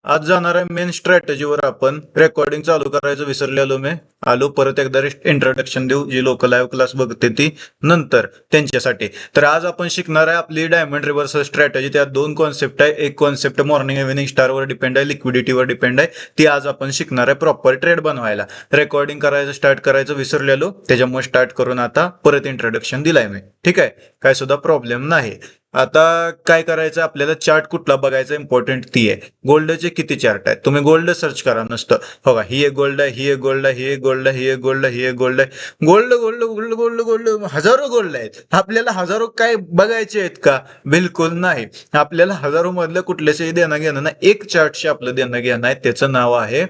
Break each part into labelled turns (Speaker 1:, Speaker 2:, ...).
Speaker 1: आज जाणार आहे मेन स्ट्रॅटेजीवर. आपण रेकॉर्डिंग चालू करायचं विसरलेलो मी. आलो परत एकदा इंट्रोडक्शन देऊ, जी लोक लाईव्ह क्लास बघते ती नंतर त्यांच्यासाठी. तर आज आपण शिकणार आहे आपली डायमंड रिव्हर्सल स्ट्रॅटेजी. त्यात दोन कॉन्सेप्ट आहे. एक कॉन्सेप्ट मॉर्निंग इव्हिनिंग स्टारवर डिपेंड आहे, लिक्विडिटीवर डिपेंड आहे. ती आज आपण शिकणार आहे प्रॉपर ट्रेड बनवायला. रेकॉर्डिंग करायचं स्टार्ट करायचं विसरलेलो, त्याच्यामुळे स्टार्ट करून आता परत इंट्रोडक्शन दिलाय मी. ठीक आहे, काय सुद्धा प्रॉब्लेम नाही. आता काय करायचं आपल्याला, चार्ट कुठला बघायचा इम्पॉर्टंट ती आहे. गोल्डचे किती चार्ट आहेत तुम्ही गोल्ड सर्च करा नसतं. हो का, ही एक गोल्ड आहे, ही एक गोल्ड आहे, ही एक गोल्ड आहे, ही एक गोल्ड आहे, ही एक गोल्ड आहे. Gold gold gold gold gold हजारो गोल्ड आहेत. आपल्याला हजारो काय बघायचे आहेत का? बिलकुल नाही. आपल्याला हजारो मधलं कुठल्याशी देणं घेणं ना, एक चार्टशी आपलं देणं घेणं आहे. त्याचं नाव आहे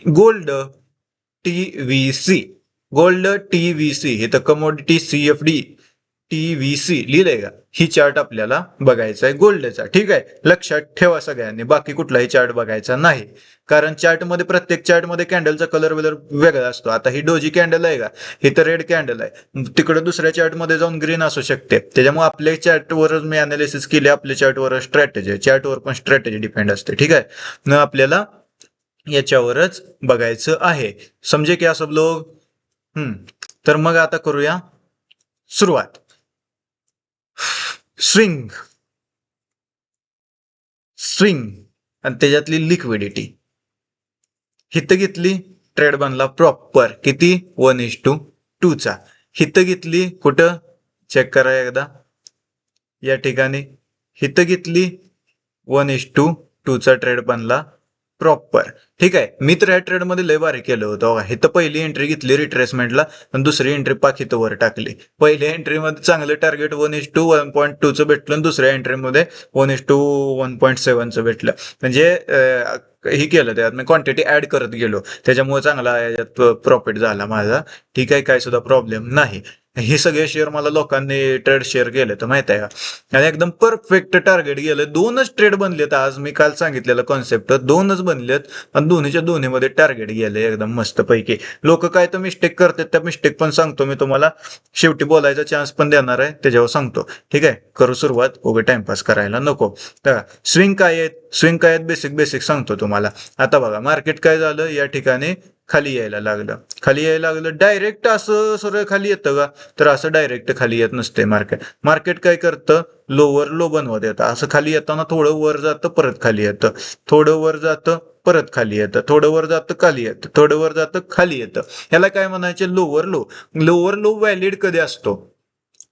Speaker 1: गोल्ड TVC. गोल्ड TVC हे तर कमोडिटी CFD TVC लिहिलंय का? ही चार्ट आपल्याला बघायचा आहे गोल्डचा. ठीक आहे, लक्षात ठेवा सगळ्यांनी. बाकी कुठलाही चार्ट बघायचा नाही, कारण चार्टमध्ये प्रत्येक चार्टमध्ये कॅन्डलचा कलर वेलर वेगळा असतो. आता ही डोजी कॅन्डल आहे का, ही तर रेड कॅन्डल आहे. तिकडे दुसऱ्या चार्टमध्ये जाऊन ग्रीन असू शकते. त्याच्यामुळे आपल्या चार्टवरच मी अनालिसिस केले. आपल्या चार्टवर स्ट्रॅटेजी, चार्टवर पण स्ट्रॅटेजी डिपेंड असते. ठीक आहे न, आपल्याला याच्यावरच बघायचं आहे. समजे क्या सब लोग? तर मग आता करूया सुरुवात. स्विंग स्विंग आणि त्याच्यातली लिक्विडिटी हित घेतली, ट्रेड बनला प्रॉपर. किती? 1:2 चा. हित घेतली कुठं, चेक करा एकदा या ठिकाणी. हित घेतली 1:2 चा ट्रेड बनला प्रॉपर. ठीक आहे, मी तर या ट्रेड मध्ये लय भारी केलं होतं. इथं पहिली एंट्री घेतली रिट्रेसमेंटला आणि दुसरी एंट्री पाक इथं वर टाकली. पहिल्या एंट्री मध्ये चांगलं टार्गेट 1:1.2 चं भेटलं आणि दुसऱ्या एंट्री मध्ये 1:1.7 चं भेटलं. म्हणजे हे केलं, त्यात मी क्वांटिटी ऍड करत गेलो, त्याच्यामुळे चांगला याच्यात प्रॉफिट झाला माझा. ठीक आहे, काय सुद्धा प्रॉब्लेम नाही. हे सगळे शेअर मला लोकांनी ट्रेड शेअर केले तर माहित आहे का, आणि एकदम परफेक्ट टार्गेट गेलं. दोनच ट्रेड बनलेत आज, मी काल सांगितलेलं कॉन्सेप्ट दोनच बनलेत आणि दोन्हीच्या दोन्हीमध्ये टार्गेट गेले एकदम मस्त पैकी. लोक काय तर मिस्टेक करतात, त्या मिस्टेक पण सांगतो मी तुम्हाला. शेवटी बोलायचा चान्स पण देणार आहे, त्याच्यावर सांगतो. ठीक आहे, करू सुरुवात, उभे टाइमपास करायला नको. तर स्विंग काय आहेत, स्विंग काय आहेत, बेसिक बेसिक सांगतो तुम्हाला. आता बघा, मार्केट काय झालं या ठिकाणी, खाली यायला लागलं. खाली यायला लागलं डायरेक्ट असं सरळ खाली येतं का? तर असं डायरेक्ट खाली येत नसते मार्केट. मार्केट काय करतं, लोवर लो बनवत येतं. असं खाली येताना थोडं वर जातं, परत खाली येतं, थोडं वर जातं, परत खाली येतं, थोडं वर जातं, खाली येतं, थोडं वर जातं, खाली येतं. ह्याला काय म्हणायचे, lower low. Lower low valid कधी असतो,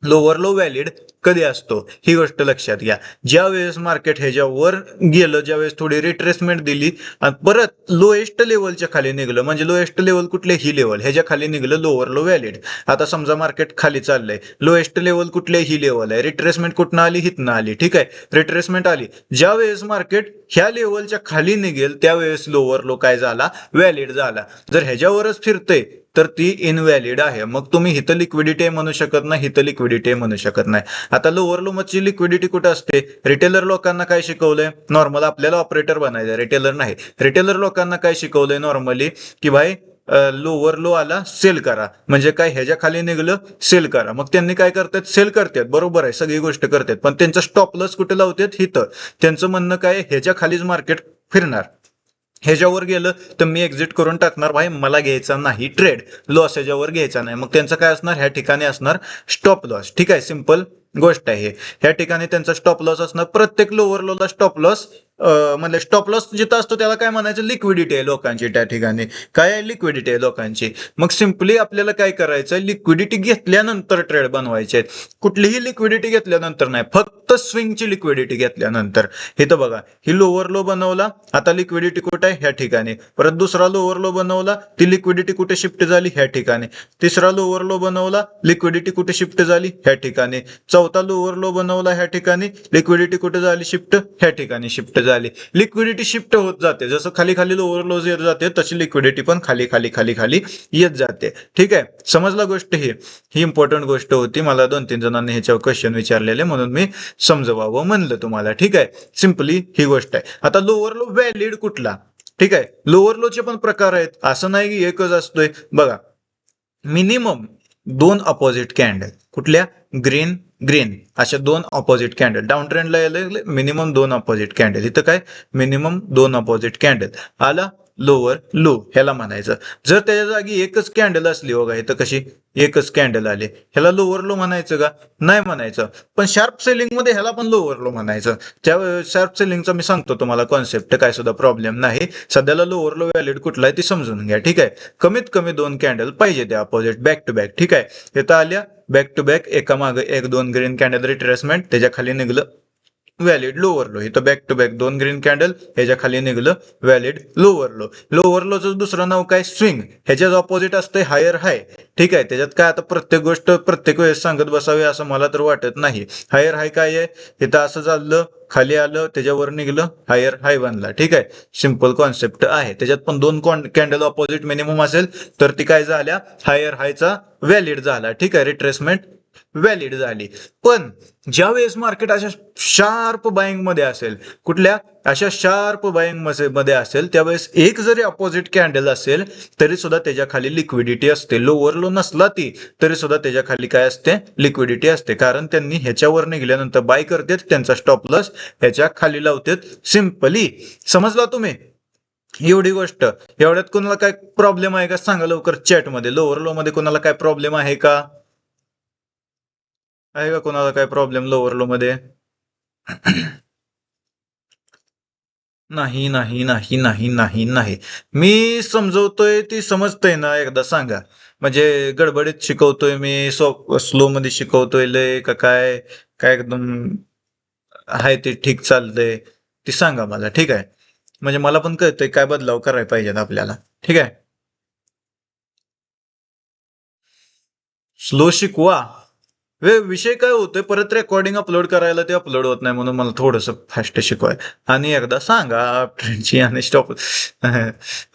Speaker 1: लोवर लो व्हॅलिड कधी असतो, ही गोष्ट लक्षात घ्या. ज्या वेळेस मार्केट ह्याच्यावर गेलं, ज्या वेळेस थोडी रिट्रेसमेंट दिली आणि परत लोएस्ट लेवलच्या खाली निघलं, म्हणजे लोएस्ट लेवल कुठले, ही लेवल, ह्याच्या खाली निघलं, लोवर लो व्हॅलिड. आता समजा मार्केट खाली चाललंय, लोएस्ट लेवल कुठले, ही लेवल आहे. रिट्रेसमेंट कुठनं आली, हितनं आली. ठीक आहे, रिट्रेसमेंट आली. ज्या वेळेस मार्केट ह्या लेवलच्या खाली निघेल त्यावेळेस लोवर लो काय झाला, व्हॅलिड झाला. जर ह्याच्यावरच फिरते तर ती इनव्हॅलिड आहे. मग तुम्ही हिथं लिक्विडिटी म्हणू शकत नाही, हिथं लिक्विडिटी म्हणू शकत नाही. आता लोअर लो मधची लिक्विडिटी कुठं असते? रिटेलर लोकांना काय शिकवलंय नॉर्मल, आपल्याला ऑपरेटर बनायचं, रिटेलर नाही. रिटेलर लोकांना काय शिकवलंय नॉर्मली, की भाई लोअर लो आला सेल करा. म्हणजे काय, ह्याच्या खाली निघलं सेल करा. मग त्यांनी काय करतात, सेल करतात, बरोबर आहे, सगळी गोष्ट करतात. पण त्यांचा स्टॉप लॉस कुठे लावतात, हिथं. त्यांचं म्हणणं काय, ह्याच्या खालीच मार्केट फिरणार, ह्याच्यावर गेलं तर मी एक्झिट करून टाकणार, भाई मला घ्यायचा नाही ट्रेड, लॉस ह्याच्यावर घ्यायचा नाही. मग त्यांचं काय असणार, ह्या ठिकाणी असणार स्टॉप लॉस. ठीक आहे, सिंपल गोष्ट आहे. ह्या ठिकाणी त्यांचा स्टॉप लॉस असणार. प्रत्येक लोअर लोला स्टॉप लॉस, म्हणजे स्टॉप लॉस जिथं असतो त्याला काय म्हणायचं, लिक्विडिटी आहे लोकांची त्या ठिकाणी. काय आहे, लिक्विडिटी आहे लोकांची. मग सिंपली आपल्याला काय करायचं, लिक्विडिटी घेतल्यानंतर ट्रेड बनवायचे. कुठलीही लिक्विडिटी घेतल्यानंतर नाही, फक्त स्विंगची लिक्विडिटी घेतल्यानंतर. हे तर बघा, ही लोअर लो बनवला, आता लिक्विडिटी कुठे आहे, ह्या ठिकाणी. परत दुसरा लोअर लो बनवला, ती लिक्विडिटी कुठे शिफ्ट झाली, ह्या ठिकाणी. तिसरा लोअर लो बनवला, लिक्विडिटी कुठे शिफ्ट झाली, ह्या ठिकाणी. चौथा लोअर लो बनवला, ह्या ठिकाणी लिक्विडिटी कुठे झाली शिफ्ट, ह्या ठिकाणी शिफ्ट झाली. लिक्विडिटी शिफ्ट होत जाते, जसं खाली खाली लोअर लो येत जाते तशी लिक्विडिटी पण खाली खाली खाली खाली येत जाते. ठीक आहे, समजला गोष्ट. ही इम्पॉर्टंट गोष्ट होती, मला 2-3 जणांनी ह्याच्यावर क्वेश्चन विचारलेले, म्हणून मी समजवावं म्हणलं तुम्हाला. ठीक आहे, सिंपली ही गोष्ट आहे. आता लोअर लो व्हॅलिड कुठला? ठीक आहे, लोअर लोचे पण प्रकार आहेत, असं नाही की एकच असतोय. बघा, मिनिमम दोन अपोजिट कॅन्डल, कुठल्या? ग्रीन ग्रीन, अशा दोन अपोजिट कॅन्डल. डाऊन ट्रेंडला यायला मिनिमम दोन अपोजिट कॅन्डल, इथं काय मिनिमम दोन अपोजिट कॅन्डल आला. लोअर लो ह्याला म्हणायचं. जर त्याच्या जागी एकच कॅन्डल असली बघा, इथं कशी एकच कॅन्डल आले, ह्याला लोअर लो म्हणायचं का? नाही म्हणायचं. पण शार्प सेलिंग मध्ये ह्याला पण लोअर लो म्हणायचं. त्या शार्प सेलिंगचा मी सांगतो तुम्हाला कॉन्सेप्ट, काय सुद्धा प्रॉब्लेम नाही. सध्याला लोअर लो व्हॅलिड कुठला आहे ते समजून घ्या. ठीक आहे, कमीत कमी दोन कॅन्डल पाहिजे त्या अपोजिट बॅक टू बॅक. ठीक आहे, इथं आल्या बॅक टू बॅक, एका मागे एक दोन ग्रीन कॅन्डल रिट्रेसमेंट, त्याच्या खाली निघलं व्हॅलिड लोअर लो. इथं बॅक टू बॅक दोन ग्रीन कॅन्डल, ह्याच्या खाली निघलं व्हॅलिड लोअर लो. लोअर लोचं दुसरं नाव काय? स्विंग. ह्याच्याच ऑपोजिट असतंय हायर हाय. ठीक आहे, त्याच्यात काय आता प्रत्येक गोष्ट प्रत्येक वेळेस सांगत बसावी असं मला तर वाटत नाही. हायर हाय काय आहे? इथं असं चाललं, खाली आलं, त्याच्यावर निघलं, हायर हाय बनला. ठीक आहे, सिंपल कॉन्सेप्ट आहे. त्याच्यात पण दोन कॅन्डल ऑपोजिट मिनिमम असेल तर ती काय झाल्या? हायर हायचा व्हॅलिड झाला. ठीक आहे, रिट्रेसमेंट व्हॅलिड झाली. पण ज्या वेळेस मार्केट अशा शार्प बाईंग मध्ये असेल, कुठल्या? अशा शार्प बाईंग मध्ये असेल, त्यावेळेस एक जरी अपोजिट कॅन्डल असेल तरी सुद्धा त्याच्या खाली लिक्विडिटी असते. लोअर लो नसला ती तरी सुद्धा त्याच्या खाली काय असते? लिक्विडिटी असते. कारण त्यांनी ह्याच्यावर निघाल्यानंतर बाय करतात, त्यांचा स्टॉप लॉस ह्याच्या खाली लावतात. सिंपली समजला तुम्ही? एवढी गोष्ट. एवढ्यात कोणाला काय प्रॉब्लेम आहे का सांगा लवकर चॅट मध्ये. लोअर लो मध्ये कोणाला काय प्रॉब्लेम आहे का? आहे का कोणाला काय प्रॉब्लेम लोअर लो मध्ये? नाही नाही नाही नाही नाही नाही. मी समजवतोय ती समजतंय ना? एकदा सांगा. म्हणजे गडबडीत शिकवतोय मी, स्लो मध्ये शिकवतोय लय का काय? काय एकदम आहे ते ठीक चालतंय ती सांगा मला. ठीक आहे, म्हणजे मला पण कळतंय काय बदलाव करायला पाहिजेत आपल्याला. ठीक आहे, स्लो शिकवा. विषय काय होतोय, परत रेकॉर्डिंग अपलोड करायला ते अपलोड होत नाही, म्हणून मला थोडंसं फास्ट शिकवाय. आणि एकदा सांगा फ्रेंडची आणि स्टॉप.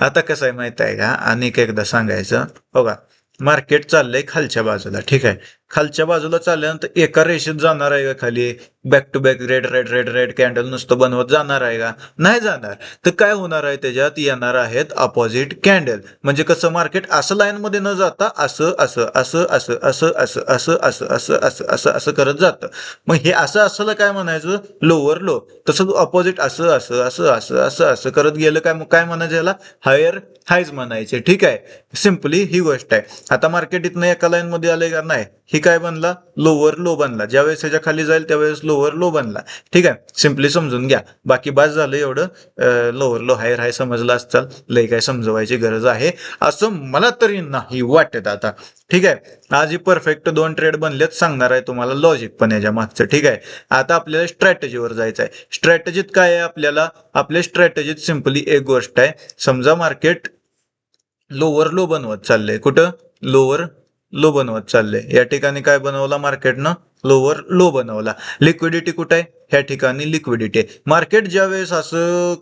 Speaker 1: आता कसं आहे माहित आहे का? आणि एकदा सांगायचं बघा. मार्केट चाललंय खालच्या बाजूला. ठीक आहे, खालच्या बाजूला चालल्यानंतर एका रेषेत जाणार आहे का खाली? Back to back red red red red candle नुसतं बनवत जाणार आहे का? नाही जाणार. तर काय होणार आहे? त्याच्यात येणार आहेत अपोजिट कॅन्डल. म्हणजे कसं? मार्केट असं लाईन मध्ये न जाता असं असं असं असं असं असं असं असं असं असं असं असं करत जातं. मग हे असं असलं काय म्हणायचं? Lower low. तसं अपोजिट असं असं असं असं असं असं करत गेलं काय? मग काय म्हणायचं याला? हायर हायज म्हणायचे. ठीक आहे, सिंपली ही गोष्ट आहे. आता मार्केट इथनं एका लाईन मध्ये आलंय का? नाही. ही काय बनला? लोअर लो बनला. ज्यावेळेस ह्याच्या खाली जाईल त्यावेळेस लोअर लो बनला. ठीक आहे, सिंपली समजून घ्या. बाकी बास झालं एवढं. लोअर लो हायर हाय समजलं असतं, लय काय समजवायची गरज आहे असं मला तरी नाही वाटत आता. ठीक आहे, आज ही परफेक्ट दोन ट्रेड बनलेत, सांगणार आहे तुम्हाला लॉजिक पण याच्या मागचं. ठीक आहे, आता आपल्याला स्ट्रॅटेजीवर जायचं आहे. स्ट्रॅटेजीत काय आहे आपल्याला? आपल्या स्ट्रॅटेजीत सिंपली एक गोष्ट आहे. समजा मार्केट लोअर लो बनवत चाललंय, कुठं? लोअर लो बनवत चाललंय. या ठिकाणी काय बनवला मार्केटनं? लोअर लो बनवला. लिक्विडिटी कुठं आहे? ह्या ठिकाणी लिक्विडिटी आहे. मार्केट ज्या वेळेस असं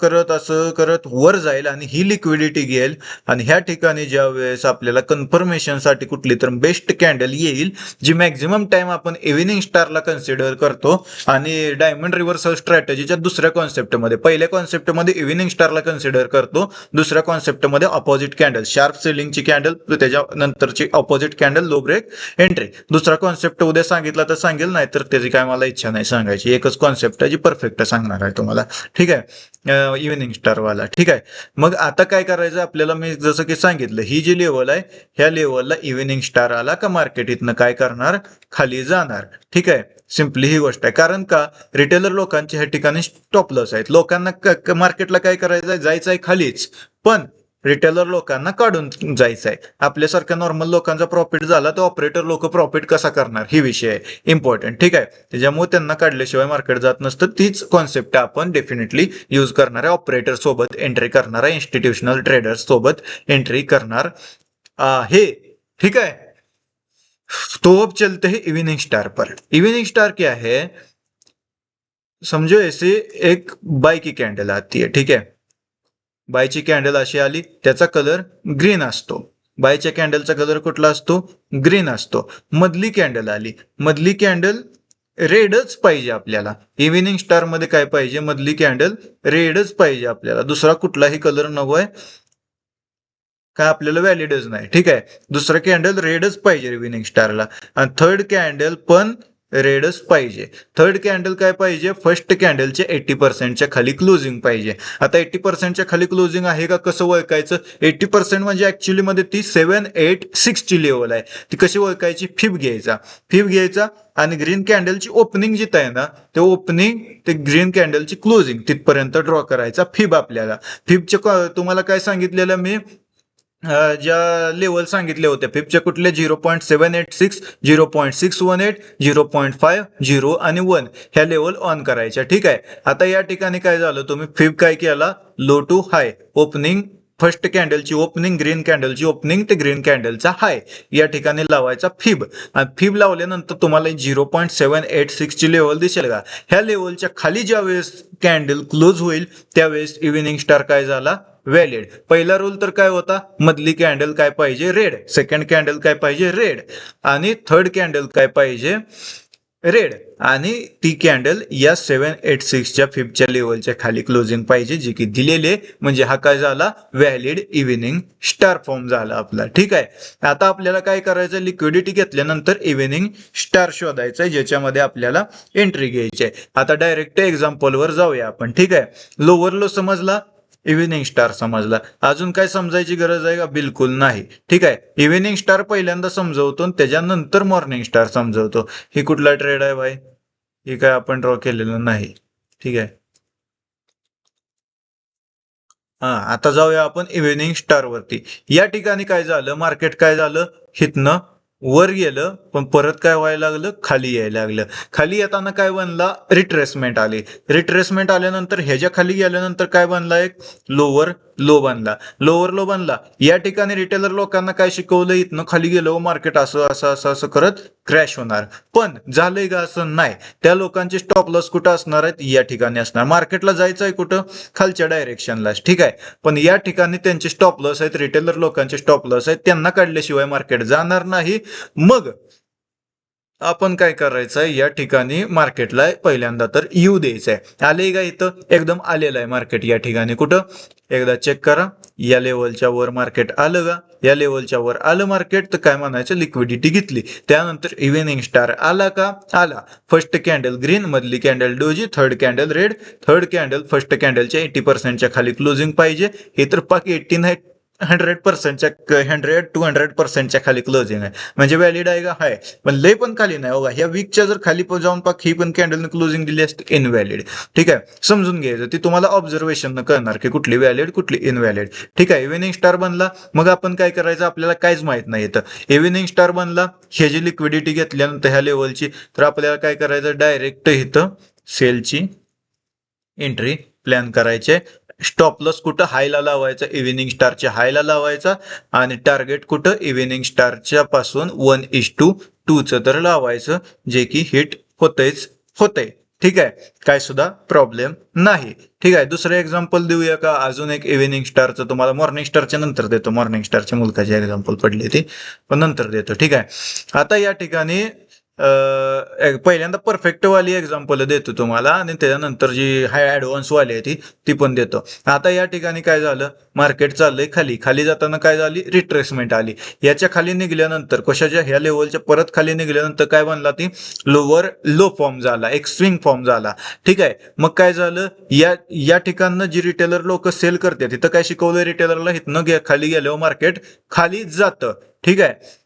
Speaker 1: करत वर जाईल आणि ही लिक्विडिटी घेईल, आणि ह्या ठिकाणी ज्या वेळेस आपल्याला कन्फर्मेशनसाठी कुठली तर बेस्ट कॅन्डल येईल, जी मॅक्झिमम टाइम आपण इव्हिनिंग स्टारला कन्सिडर करतो. आणि डायमंड रिव्हर्सल स्ट्रॅटेजीच्या दुसऱ्या कॉन्सेप्टमध्ये, पहिल्या कॉन्सेप्टमध्ये इव्हिनिंग स्टारला कन्सिडर करतो, दुसऱ्या कॉन्सेप्टमध्ये अपोजिट कॅन्डल, शार्प सेलिंगची कॅन्डल, त्याच्यानंतरची opposite candle, low break entry. दुसरा कॉन्सेप्ट उद्या सांगितला तर सांगेल, नाही तर त्याची काय मला इच्छा नाही सांगायची. एकच कॉन्सेप्ट आहे जी परफेक्ट सांगणार आहे तुम्हाला. ठीक आहे, इव्हिनिंग स्टारवाला. ठीक आहे, मग आता काय करायचं आपल्याला? मी जसं की सांगितलं, ही जी लेवल आहे ह्या लेवलला इव्हिनिंग स्टार आला का मार्केट इथनं काय करणार? खाली जाणार. ठीक आहे, सिंपली ही गोष्ट आहे. कारण का? रिटेलर लोकांचे ह्या ठिकाणी स्टॉप लॉस आहेत. लोकांना मार्केटला काय करायचं? जायचं आहे खालीच, पण रिटेलर लोकांना काढून जायचं आहे. आपल्यासारख्या नॉर्मल लोकांचा प्रॉफिट झाला तर ऑपरेटर लोक प्रॉफिट कसा करणार? ही विषय आहे इम्पॉर्टंट. ठीक आहे, त्याच्यामुळे त्यांना काढल्याशिवाय मार्केट जात नसतं. तीच कॉन्सेप्ट आपण डेफिनेटली यूज करणार आहे. ऑपरेटर सोबत एंट्री करणार आहे, इन्स्टिट्यूशनल ट्रेडर्स सोबत एंट्री करणार आहे. ठीक है, तो अब चलते हैं इवनिंग स्टार पर. इवनिंग स्टार क्या है? समझो ऐसे एक बाय की कॅन्डल आती है. ठीक है, बायची कॅन्डल अशी आली, त्याचा कलर ग्रीन असतो. बायच्या कॅन्डलचा कलर कुठला असतो? ग्रीन असतो. मधली कॅन्डल आली, मधली कॅन्डल रेडच पाहिजे आपल्याला. इव्हिनिंग स्टार मध्ये काय पाहिजे? मधली कॅन्डल रेडच पाहिजे आपल्याला, दुसरा कुठलाही कलर नकोय. काय आपल्याला व्हॅलिडच नाही. ठीक आहे, दुसरं कॅन्डल रेडच पाहिजे इव्हिनिंग स्टारला, आणि थर्ड कॅन्डल पण रेडच पाहिजे. थर्ड कॅन्डल काय पाहिजे, फर्स्ट कॅन्डलच्या 80% खाली क्लोजिंग पाहिजे. आता 80% खाली क्लोजिंग आहे का कसं ओळखायचं, 80% म्हणजे ऍक्च्युली मध्ये ती 786 ची लेवल आहे. ती कशी ओळखायची, फिब घ्यायचा आणि ग्रीन कॅन्डलची ओपनिंग जिथं आहे ना, ते ओपनिंग ते ग्रीन कॅन्डलची क्लोजिंग तिथपर्यंत ड्रॉ करायचा फिब आपल्याला. फिबचे तुम्हाला काय सांगितलेलं मी, ज्या लेवल सांगितल्या होत्या फिबच्या कुठल्या, 0.786, 0.618, 0.50 आणि 1 ह्या लेवल ऑन करायच्या. ठीक आहे, आता या ठिकाणी काय झालं, तुम्ही फिब काय केला, low to high opening, first कॅन्डलची ओपनिंग, ग्रीन कॅन्डलची ओपनिंग ते ग्रीन कॅन्डलचा हाय या ठिकाणी लावायचा फिब. आणि फिब लावल्यानंतर तुम्हाला 0.786 ची लेवल दिसेल का, ह्या लेवलच्या खाली ज्या वेळेस कॅन्डल क्लोज होईल त्यावेळेस इव्हिनिंग स्टार काय झाला, व्हॅलिड. पहिला रूल तर काय होता, मधली कॅन्डल काय पाहिजे, रेड, सेकंड कॅन्डल काय पाहिजे, रेड, आणि थर्ड कॅन्डल काय पाहिजे, रेड, आणि ती कॅन्डल या 786च्या फिबच्या लेवलच्या खाली क्लोजिंग पाहिजे, जी की दिलेले, म्हणजे हा काय झाला, व्हॅलिड इव्हिनिंग स्टार फॉर्म झाला आपला. ठीक आहे, आता आपल्याला काय करायचं, लिक्विडिटी घेतल्यानंतर इव्हिनिंग स्टार शोधायचा आहे, ज्याच्यामध्ये आपल्याला एंट्री घ्यायची आहे. आता डायरेक्ट एक्झाम्पलवर जाऊया आपण. ठीक आहे, लोअर लो समजला, इव्हिनिंग स्टार समजला, अजून काय समजायची गरज आहे का, बिलकुल नाही. ठीक आहे, इव्हिनिंग स्टार पहिल्यांदा समजवतो आणि त्याच्यानंतर मॉर्निंग स्टार समजवतो. ही कुठला ट्रेड आहे भाई, ही काय आपण ड्रॉ केलेलं नाही. ठीक आहे, हा, आता जाऊया आपण इव्हिनिंग स्टार वरती. या ठिकाणी काय झालं, मार्केट काय झालं, हितनं वर गेलं पण परत काय व्हायला लागलं, खाली यायला लागलं. खाली येताना काय बनला, रिट्रेसमेंट आली. रिट्रेसमेंट आल्यानंतर ह्याच्या खाली गेल्यानंतर काय बनला, एक लोअर लो बनला. लोअर लो बनला, या ठिकाणी रिटेलर लोकांना काय शिकवलं, इथनं खाली गेलो मार्केट असं असं असं असं करत क्रॅश होणार. पण झालंय का, असं नाही. त्या लोकांचे स्टॉप लॉस कुठं असणार आहेत, या ठिकाणी असणार. मार्केटला जायचं आहे कुठं, खालच्या डायरेक्शनला. ठीक आहे, पण या ठिकाणी त्यांचे स्टॉप लॉस आहेत, रिटेलर लोकांचे स्टॉप लॉस आहेत, त्यांना काढल्याशिवाय मार्केट जाणार नाही. मग आपण काय करायचंय, या ठिकाणी मार्केटला पहिल्यांदा तर येऊ द्यायचंय. आले का, इथं एकदम आलेलं आहे मार्केट या ठिकाणी, कुठं, एकदा चेक करा, या लेवलच्या वर मार्केट आलं का, या लेवलच्या वर आलं मार्केट, तर काय म्हणायचं, लिक्विडिटी घेतली. त्यानंतर इव्हिनिंग स्टार आला का, आला. फर्स्ट कॅन्डल ग्रीन, मधली candle doji, third candle red, third candle first कॅन्डलच्या 80%च्या खाली क्लोजिंग पाहिजे. हे तर पाक 80 नाही, 100%च्या 100-200%च्या खाली क्लोजिंग आहे, म्हणजे व्हॅलिड आहे का, हाय. पण लय पण खाली नाही बघा, ह्या वीकच्या जर खाली जाऊन पाक ही पण कॅन्डलने क्लोजिंग दिली असते, इनव्हॅलिड. ठीक आहे, समजून घ्यायचं, ती तुम्हाला ऑब्झर्वेशन कळणार की कुठली व्हॅलिड कुठली इनव्हॅलिड. ठीक आहे, इव्हिनिंग स्टार बनला, मग आपण काय करायचं, आपल्याला काहीच माहित नाही येतं. इव्हिनिंग स्टार बनला, ह्याची लिक्विडिटी घेतल्यानंतर ह्या लेवलची, तर आपल्याला काय करायचं, डायरेक्ट इथं सेलची एंट्री प्लॅन करायचे. स्टॉप लॉस कुठं, हायला लावायचा, इव्हिनिंग स्टारच्या हायला लावायचा, आणि टार्गेट कुठं, इव्हिनिंग स्टारच्या पासून 1:2 तर लावायचं, जे की हिट होतंय. ठीक आहे, काय सुद्धा प्रॉब्लेम नाही. ठीक आहे, दुसरं एक्झाम्पल देऊया का, अजून एक इव्हिनिंग स्टारचं तुम्हाला, मॉर्निंग स्टारच्या नंतर देतो, मॉर्निंग स्टारच्या मुलकाचे एक्झाम्पल पडले ते पण नंतर देतो. ठीक आहे, आता या ठिकाणी पहिल्यांदा परफेक्ट वाली एक्झाम्पल देतो तुम्हाला, आणि त्याच्यानंतर जी हाय ऍडव्हान्स वाली आहे ती पण देतो. आता या ठिकाणी काय झालं, मार्केट चाललंय खाली, खाली जाताना काय झाली, रिट्रेसमेंट आली. याच्या खाली निघाल्यानंतर, कशाच्या, ह्या लेवलच्या परत खाली निघाल्यानंतर काय बनला, ती लोअर लो फॉर्म झाला, एक स्विंग फॉर्म झाला. ठीक आहे, मग काय झालं, या ठिकाणं जी रिटेलर लोक सेल करते, तिथं काय शिकवलं रिटेलरला, इथनं खाली गेल्यावर मार्केट खाली जातं. ठीक आहे,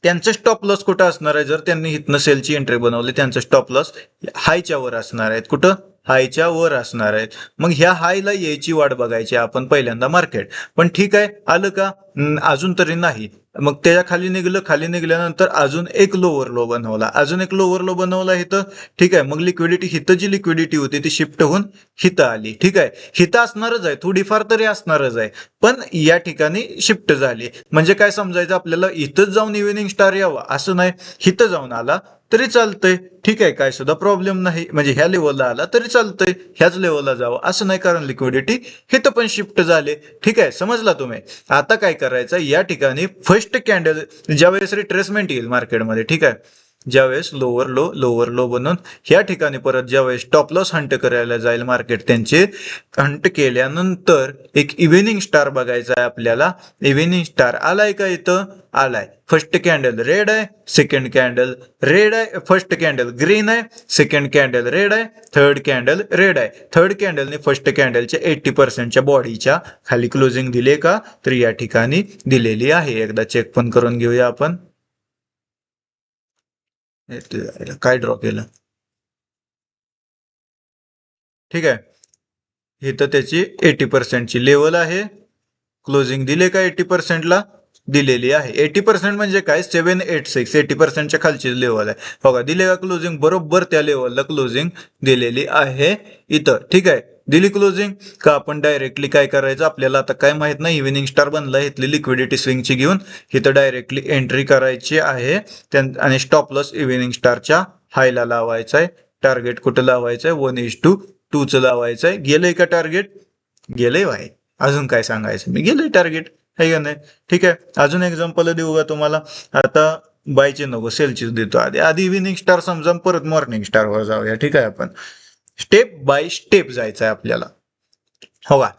Speaker 1: त्यांचं स्टॉप लॉस कुठं असणार आहे, जर त्यांनी इथनं सेलची एंट्री बनवली, त्यांचं स्टॉप लॉस हायच्या वर असणार आहेत, कुठं, हायच्या वर असणार आहेत. मग ह्या हायला यायची वाट बघायची आपण पहिल्यांदा मार्केट. पण ठीक आहे, आलं का, अजून तरी नाही. मग त्याच्या खाली निघलं, खाली निघल्यानंतर अजून एक लोअर लो बनवला, अजून एक लोअर लो बनवला इथं. ठीक आहे, मग लिक्विडिटी, हिथं जी लिक्विडिटी होती ती शिफ्ट होऊन हिथं आली. ठीक आहे, हिथं असणारच आहे, थोडीफार तरी असणारच आहे, पण या ठिकाणी शिफ्ट झाली. म्हणजे काय समजायचं आपल्याला, इथंच जाऊन इव्हिनिंग स्टार यावा असं नाही, हिथं जाऊन आला तरी चालतंय. ठीक आहे, काय सुद्धा प्रॉब्लेम नाही, म्हणजे ह्या लेवलला आला तरी चालतंय, ह्याच लेवलला जावं असं नाही, कारण लिक्विडिटी हिथं पण शिफ्ट झाले. ठीक आहे, समजला तुम्ही. आता काय करायचं, या ठिकाणी फर्स्ट कॅन्डल ज्या वेळेस रिट्रेसमेंट येईल मार्केटमध्ये, ठीक आहे, ज्यावेळेस लोअर लो बनून ह्या ठिकाणी परत ज्यावेळेस स्टॉप लॉस हंट करायला जाईल मार्केट, त्यांचे हंट केल्यानंतर एक इव्हिनिंग स्टार बघायचा आहे आपल्याला. इव्हिनिंग स्टार आलाय का इथं? आलाय. फर्स्ट कॅन्डल रेड आहे, सेकंड कॅन्डल रेड आहे, फर्स्ट कॅन्डल ग्रीन आहे, सेकंड कॅन्डल रेड आहे, थर्ड कॅन्डल रेड आहे. थर्ड कॅन्डलने फर्स्ट कॅन्डलच्या 80%च्या बॉडीच्या खाली क्लोजिंग दिले का? तर या ठिकाणी दिलेली आहे. एकदा चेक पण करून घेऊया आपण. काय ड्रॉ केलं? ठीक आहे, इथं त्याची 80%ची लेवल आहे. क्लोजिंग दिले का 80%ला? दिलेली आहे. 80% म्हणजे काय? 786 80%च्या खालची लेवल आहे. बघा दिले का क्लोजिंग? बरोबर त्या लेवलला क्लोजिंग दिलेली आहे इथं. ठीक आहे, दिली क्लोजिंग का आपण डायरेक्टली काय करायचं? आपल्याला आता काय माहित नाही, इव्हिनिंग स्टार बनला, इथली लिक्विडिटी स्विंगची घेऊन इथं डायरेक्टली एंट्री करायची आहे. आणि स्टॉप लॉस इव्हिनिंग स्टारच्या हायला लावायचा आहे. टार्गेट कुठं लावायचं आहे? 1:2चं लावायचं आहे. गेलंय का टार्गेट? गेलंय भाई. अजून काय सांगायचं? मी गेलंय टार्गेट, आहे का नाही? ठीक आहे, अजून एक्झाम्पल देऊ का तुम्हाला? आता बायचे नको, सेलचीच देतो. आधी आधी इव्हिनिंग स्टार समजा, परत मॉर्निंग स्टारवर जाऊया. ठीक आहे, आपण स्टेप बाय स्टेप जायचं आहे आपल्याला. हो का?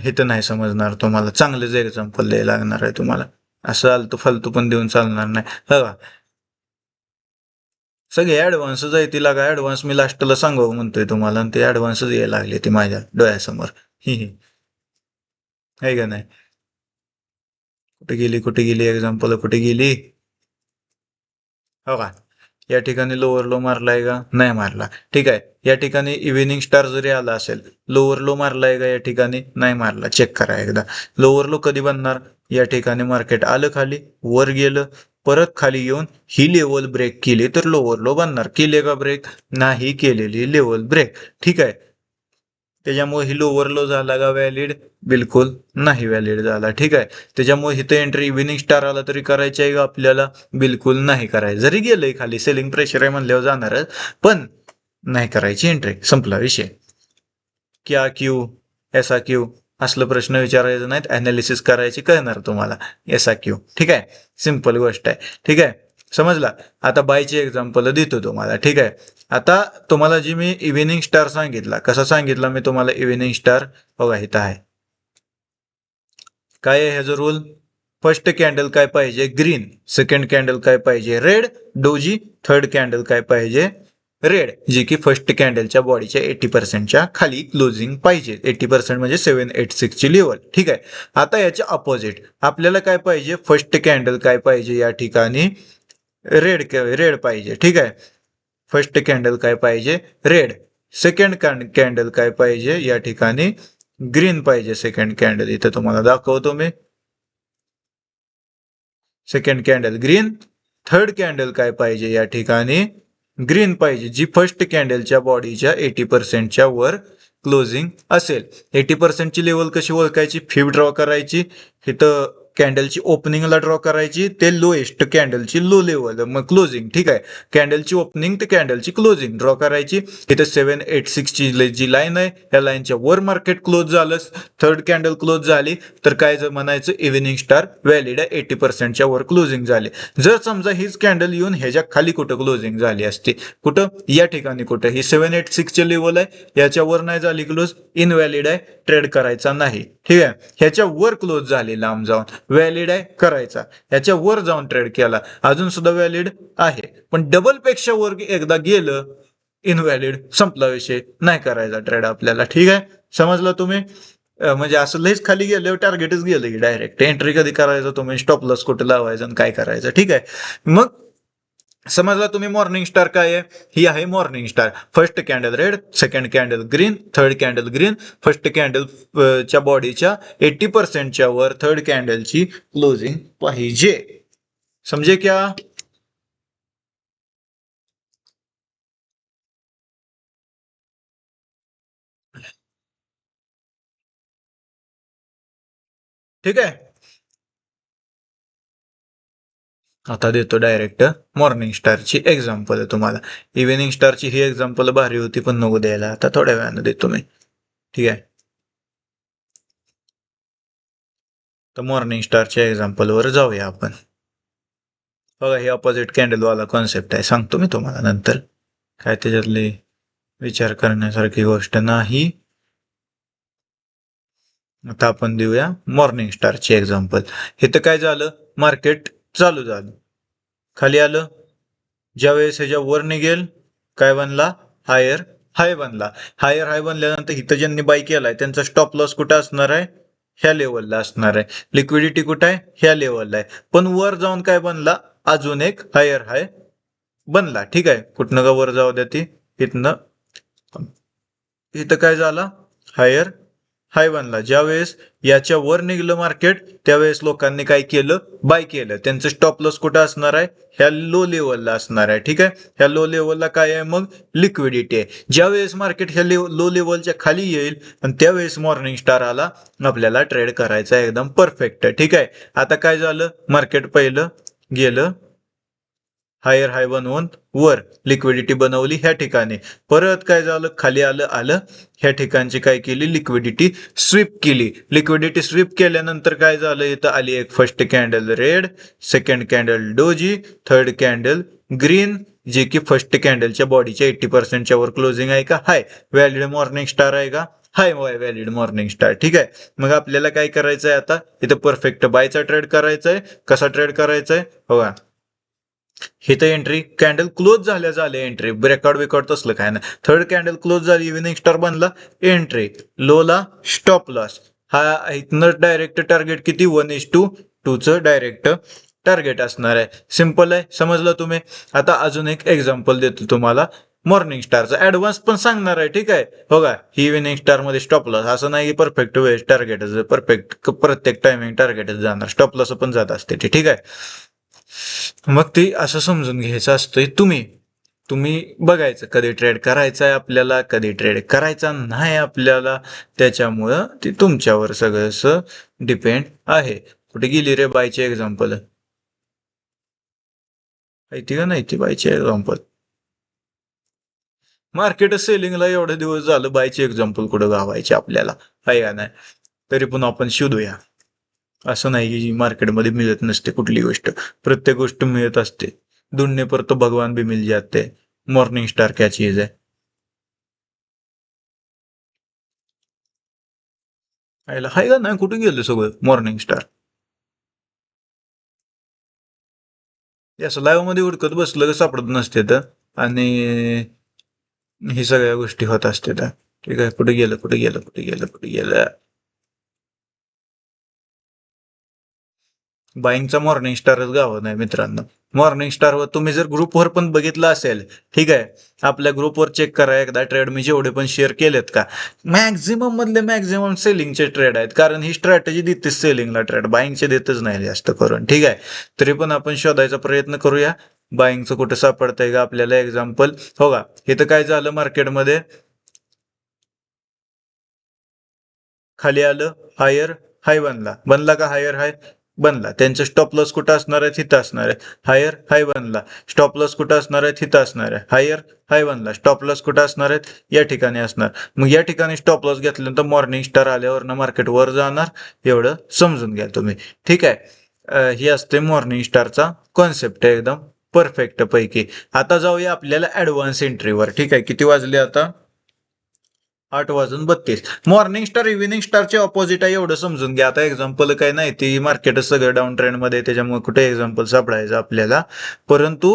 Speaker 1: हे तर नाही समजणार तुम्हाला, चांगलेच एक्झाम्पल द्यायला लागणार आहे तुम्हाला. असं आलतू फालतू पण देऊन चालणार नाही. हो का? सगळे ऍडव्हान्सच आहे. तिला काय ऍडव्हान्स मी लास्टला सांगावं म्हणतोय तुम्हाला, आणि ते ऍडव्हान्सच यायला लागले ते माझ्या डोळ्यासमोर. ही ही, आहे का नाही? कुठे गेली एक्झाम्पल, कुठे गेली? हो का? या ठिकाणी लोअर लो मारलाय का? नाही मारला. ठीक आहे, या ठिकाणी इव्हिनिंग स्टार जरी आला असेल, लोअर लो मारलाय का? या ठिकाणी नाही मारला. चेक करा एकदा. लोअर लो कधी बनणार? या ठिकाणी मार्केट आलं खाली, वर गेलं, परत खाली येऊन ही लेवल ब्रेक केली तर लोअर लो बनणार. केले का ब्रेक? नाही केलेली लेवल ब्रेक. ठीक आहे, त्याच्यामुळे ही लोअर लो झाला का व्हॅलिड? बिलकुल नाही व्हॅलिड झाला. ठीक आहे, त्याच्यामुळे इथं एंट्री इव्हिनिंग स्टार आला तरी करायची आहे का आपल्याला? बिलकुल नाही करायचं. जरी गेलंय खाली, सेलिंग प्रेशर आहे म्हणल्यावर जाणारच, पण नाही करायची एंट्री. संपला विषय. क्या क्यू, ऐसा क्यू, असलं प्रश्न विचारायचं नाहीत, अनालिसिस करायची, कळणार तुम्हाला. ऐसा क्यू. ठीक आहे, सिंपल गोष्ट आहे. ठीक आहे, समजला? आता बायची एक्झाम्पल देतो तुम्हाला. ठीक आहे, आता तुम्हाला जी मी इव्हिनिंग स्टार सांगितला, कसा सांगितला मी तुम्हाला इव्हिनिंग स्टार? बघा इथं आहे. काय आहे ह्याचा रूल? फर्स्ट कॅन्डल काय पाहिजे? ग्रीन. सेकंड कॅन्डल काय पाहिजे? रेड. डोजी. थर्ड कॅन्डल काय पाहिजे? रेड, जी की फर्स्ट कॅन्डलच्या बॉडीच्या 80%च्या खाली क्लोजिंग पाहिजे. 80% म्हणजे 786 ची लेवल. ठीक आहे, आता याच्या अपोजिट आपल्याला काय पाहिजे? फर्स्ट कॅन्डल काय पाहिजे? या ठिकाणी रेड पाहिजे. ठीक आहे, फर्स्ट कॅन्डल काय पाहिजे? रेड. सेकंड कॅन्डल काय पाहिजे? या ठिकाणी ग्रीन पाहिजे. सेकंड कॅन्डल इथं तुम्हाला दाखवतो मी. Second candle green. Third candle काय पाहिजे? या ठिकाणी ग्रीन पाहिजे, जी फर्स्ट कॅन्डलच्या बॉडीच्या 80%च्या वर क्लोजिंग असेल. 80%ची लेवल कशी ओळखायची? फिब ड्रॉ करायची, इथं कॅन्डलची ओपनिंगला ड्रॉ करायची, ते लोएस्ट कॅन्डलची लो लेवल मग क्लोजिंग. ठीक आहे, कॅन्डलची ओपनिंग ते कॅन्डलची क्लोजिंग ड्रॉ करायची. इथं 786 ची जी लाईन आहे, या लाईनच्या वर मार्केट क्लोज झालं, थर्ड कॅन्डल क्लोज झाली, तर काय म्हणायचं? इव्हिनिंग स्टार व्हॅलिड आहे, 80%च्या वर क्लोजिंग झाली. जर समजा हीच कॅन्डल येऊन ह्याच्या खाली कुठं क्लोजिंग झाली असती, कुठं? या ठिकाणी कुठं? ही 786 लेवल आहे, याच्यावर नाही झाली क्लोज, इनव्हॅलिड आहे, ट्रेड करायचा नाही. ठीक आहे, ह्याच्या वर क्लोज झाली लांब जाऊन, व्हॅलिड आहे, करायचा. ह्याच्या वर जाऊन ट्रेड केला, अजून सुद्धा व्हॅलिड आहे, पण डबल पेक्षा वर एकदा गेलं, इनव्हॅलिड, संपला विषय, नाही करायचा ट्रेड आपल्याला. ठीक आहे, समजलं तुम्ही? म्हणजे असं लईच खाली गेल्यावर टार्गेटच गेलं की डायरेक्ट एंट्री कधी करायचं, तुम्ही स्टॉप लॉस कुठे लावायचं आणि काय करायचं. ठीक आहे, मग समजला तुम्ही मॉर्निंग स्टार काय आहे? ही आहे morning star. First candle red, second candle green, third candle green, first candle च्या बॉडीच्या 80%च्या वर थर्ड कॅन्डलची क्लोजिंग पाहिजे. समजे क्या? ठीक आहे, आता देतो डायरेक्ट मॉर्निंग स्टारची एक्झाम्पल तुम्हाला. इव्हिनिंग स्टारची ही एक्झाम्पल भारी होती, पण नको द्यायला, आता थोड्या वेळानं देतो मी. ठीक आहे, तर मॉर्निंग स्टारच्या एक्झाम्पलवर जाऊया आपण. बघा हे अपोजिट कॅन्डलवाला कॉन्सेप्ट आहे, सांगतो मी तुम्हाला नंतर. काय त्याच्यातले विचार करण्यासारखी गोष्ट नाही. आता आपण देऊया मॉर्निंग स्टारचे एक्झाम्पल. इथं काय झालं, मार्केट चालू झालं, खाली आलं, ज्यावेळेस ह्याच्या वर निघेल काय बनला, हायर हाय बनला. हायर हाय बनल्यानंतर इथं ज्यांनी बाय केलाय त्यांचा स्टॉप लॉस कुठं असणार आहे, ह्या लेवलला असणार आहे. लिक्विडिटी कुठं आहे, ह्या लेवलला आहे. पण वर जाऊन काय बनला, अजून एक हायर हाय बनला. ठीक आहे, कुठनं का वर जाऊ द्या ती, इथनं इथं काय झाला, हायर हाय बनला. ज्यावेळेस याच्या वर निघलं मार्केट त्यावेळेस लोकांनी काय केलं, बाय केलं. त्यांचं स्टॉप लॉस कुठं असणार आहे, ह्या लो लेवलला असणार आहे. ठीक आहे, ह्या लो लेवलला काय आहे मग, लिक्विडिटी आहे. ज्यावेळेस मार्केट ह्या लो लेवलच्या खाली येईल आणि त्यावेळेस मॉर्निंग स्टार आला, आपल्याला ट्रेड करायचा आहे एकदम परफेक्ट. ठीक आहे, आता काय झालं, मार्केट पहिलं गेलं हायर हाय बनवून वर, लिक्विडिटी बनवली ह्या ठिकाणी, परत काय झालं, खाली आलं आलं, ह्या ठिकाणची काय केली, लिक्विडिटी स्वीप केली. लिक्विडिटी स्वीप केल्यानंतर काय झालं, इथं आली एक first candle red, second candle doji, third candle green, जे की फर्स्ट कॅन्डलच्या बॉडीच्या 80% वर क्लोजिंग आहे का, हाय. व्हॅलिड मॉर्निंग स्टार आहे का, हाय व्हॅलिड मॉर्निंग स्टार. ठीक आहे, मग आपल्याला काय करायचं आहे, आता इथं परफेक्ट बायचा ट्रेड करायचा आहे. कसा ट्रेड करायचा आहे बघा, इथं एंट्री कॅन्डल क्लोज झाल्या एंट्री, ब्रेकआउट बिकआउट तसलं काय नाही. थर्ड कॅन्डल क्लोज झाली, इव्हिनिंग स्टार बनला, एंट्री, लोला स्टॉप लॉस. हा इथनं डायरेक्ट टार्गेट किती, 1:2 चं डायरेक्ट टार्गेट असणार आहे. सिंपल आहे, समजलं तुम्ही. आता अजून एक एक्झाम्पल देतो तुम्हाला मॉर्निंग स्टारचा, ऍडव्हान्स पण सांगणार आहे. ठीक आहे, हो का, ही इव्हिनिंग स्टार मध्ये स्टॉप लॉस असं नाही परफेक्ट वेळेस टार्गेटच, परफेक्ट प्रत्येक टायमिंग टार्गेटच जाणार, स्टॉप लॉस पण जात असते. ठीक आहे, मग ते असं समजून घ्यायचं असतंय. तुम्ही तुम्ही बघायचं कधी ट्रेड करायचा आहे आपल्याला, कधी ट्रेड करायचा नाही आपल्याला. त्याच्यामुळं ते तुमच्यावर सगळं डिपेंड आहे. कुठे गेली रे बायची एक्झाम्पल, माहिती का नाही ती बायची एक्झाम्पल, मार्केट सेलिंगला एवढे दिवस झालं, बायची एक्झाम्पल कुठं गावायची आपल्याला, आहे का नाही. तरी पण आपण शोधूया. असं नाही की मार्केटमध्ये मिळत नसते कुठली गोष्ट, प्रत्येक गोष्ट मिळत असते. ढूंढने पर तो भगवान भी मिल जाते. मॉर्निंग स्टार क्या चीज है. आयला हाय का नाही, कुठे गेलं सगळं मॉर्निंग स्टार. असं लाईव्ह मध्ये उडकत बसलं तर सापडत नसते तर, आणि ही सगळ्या गोष्टी होत असते तर. ठीक आहे, कुठे गेलं कुठे गेलं कुठे गेलं कुठे गेलं, बाईंगचा मॉर्निंग स्टारच गावं नाही मित्रांनो. मॉर्निंग स्टारवर तुम्ही जर ग्रुपवर पण बघितलं असेल, ठीक आहे, आपल्या ग्रुपवर चेक करा एकदा, ट्रेड मी जेवढे पण शेअर केलेत का, मॅक्झिमम मधले मॅक्झिमम सेलिंगचे ट्रेड आहेत. कारण ही स्ट्रॅटेजी देतेच सेलिंगला, ट्रेड बाईंगचे देतच नाही जास्त करून. ठीक आहे, तरी पण आपण शोधायचा प्रयत्न करूया बाईंगचं कुठं सापडतंय का आपल्याला एक्झाम्पल. हो का, इथं काय झालं, मार्केटमध्ये खाली आलं, हायर हाय बनला, बनला का हायर हाय बनला. त्यांचं स्टॉप लॉस कुठं असणार आहे, तिथं असणार आहे. हायर हाय बनला, स्टॉप लॉस कुठं असणार आहे, तिथं असणार आहे. हायर हाय बनला, स्टॉप लॉस कुठं असणार आहेत, या ठिकाणी असणार. मग या ठिकाणी स्टॉप लॉस घेतल्यानंतर मॉर्निंग स्टार आल्यावर ना मार्केट वर जाणार, एवढं समजून घ्या तुम्ही. ठीक आहे, ही असते मॉर्निंग स्टारचा कॉन्सेप्ट एकदम परफेक्ट पैकी. आता जाऊया आपल्याला ऍडव्हान्स एंट्रीवर. ठीक आहे, किती वाजले आता, 8:32. मॉर्निंग स्टार इव्हिनिंग स्टारचे ऑपोजिट आहे एवढं समजून घ्या. आता एक्झाम्पल काही नाही, ती मार्केटच सगळं डाऊन ट्रेंड मध्ये, त्याच्यामुळे कुठे एक्झाम्पल सापडायचं आपल्याला. परंतु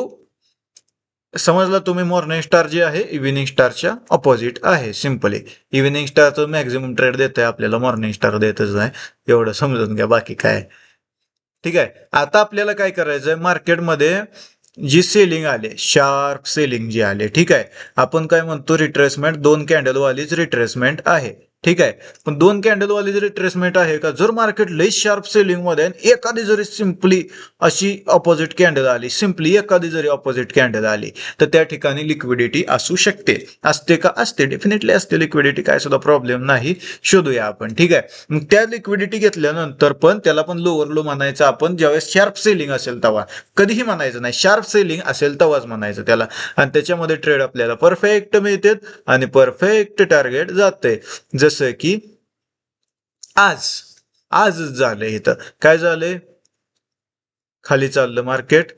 Speaker 1: समजला तुम्ही, मॉर्निंग स्टार जे आहे इव्हिनिंग स्टारच्या ऑपोजिट आहे. सिम्पली इव्हिनिंग स्टारचं मॅक्झिमम ट्रेड देत आहे आपल्याला, मॉर्निंग स्टार देतच नाही, एवढं समजून घ्या, बाकी काय. ठीक आहे, आता आपल्याला काय करायचंय, मार्केटमध्ये जी सेलिंग आले, शार्प सेलिंग जी आले, ठीक आहे, आपण काय म्हणतो, रिट्रेसमेंट, 2 कॅन्डलवालीच रिट्रेसमेंट आहे. ठीक आहे, पण 2 कॅन्डलवाली रिट्रेसमेंट आहे का, जर मार्केट लई शार्प सेलिंग मध्ये एखादी जरी सिम्पली अशी ऑपोजिट कॅन्डल आली, सिम्पली एखादी जरी ऑपोजिट कॅन्डल आली, तर त्या ठिकाणी लिक्विडिटी असू शकते. असते का, असते, डेफिनेटली असते लिक्विडिटी, काय सुद्धा प्रॉब्लेम नाही. शोधूया आपण. ठीक आहे, मग त्या लिक्विडिटी घेतल्यानंतर पण त्याला पण लोअर लो म्हणायचं आपण, ज्यावेळेस शार्प सेलिंग असेल तेव्हा. कधीही म्हणायचं नाही, शार्प सेलिंग असेल तेव्हाच म्हणायचं त्याला. आणि त्याच्यामध्ये ट्रेड आपल्याला परफेक्ट मिळतात आणि परफेक्ट टार्गेट जाते. जसं की आज आजच झालंय, इथं काय झालंय, खाली चाललं मार्केट,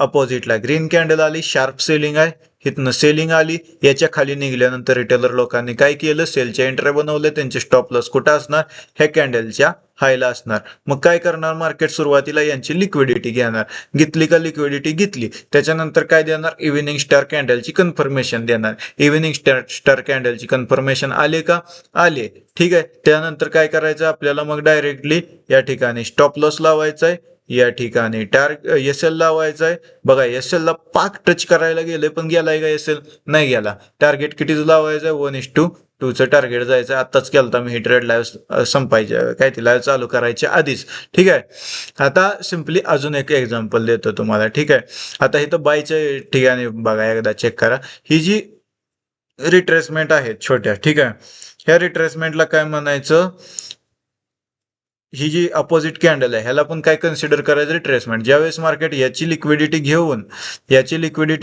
Speaker 1: अपोजिटला ग्रीन कॅन्डल आली, शार्प सेलिंग आहे, इथनं सेलिंग आली, याच्या खाली निघाल्यानंतर रिटेलर लोकांनी काय केलं, सेलच्या एंट्री बनवले, त्यांचे स्टॉप लॉस कुठं असणार, ह्या कॅन्डलच्या हायला असणार. मग काय करणार मार्केट, सुरुवातीला यांची लिक्विडिटी घेणार, घेतली का लिक्विडिटी घेतली, त्याच्यानंतर काय देणार, इव्हिनिंग स्टार कॅन्डलची कन्फर्मेशन देणार, इव्हिनिंग स्टार कॅन्डलची कन्फर्मेशन आले का, आले, ठीक आहे. त्यानंतर काय करायचं आपल्याला, मग डायरेक्टली या ठिकाणी स्टॉप लॉस लावायचा आहे, या ठिकाणी एस एल लावायचा आहे. बघा एस एल ला पाक टच करायला गेले पण गेलाय का एस एल, नाही गेला. टार्गेट कितीच लावायचं आहे, 1:2 चं टार्गेट जायचं. आत्ताच केलता मी ही ट्रेड लाईव्ह संपायच्या काय ती लाईव्ह चालू करायच्या आधीच, ठीक आहे. आता सिम्पली अजून एक एक्झाम्पल देतो तुम्हाला, ठीक आहे. आता इथं बायच्या ठिकाणी बघा एकदा चेक करा, ही जी रिट्रेसमेंट आहेत छोट्या, ठीक आहे. ह्या रिट्रेसमेंटला काय म्हणायचं, ही जी अपोजिट कॅन्डल आहे ह्याला पण काय कन्सिडर करायचं, रिट्रेसमेंट. ज्यावेळेस मार्केट याची लिक्विडिटी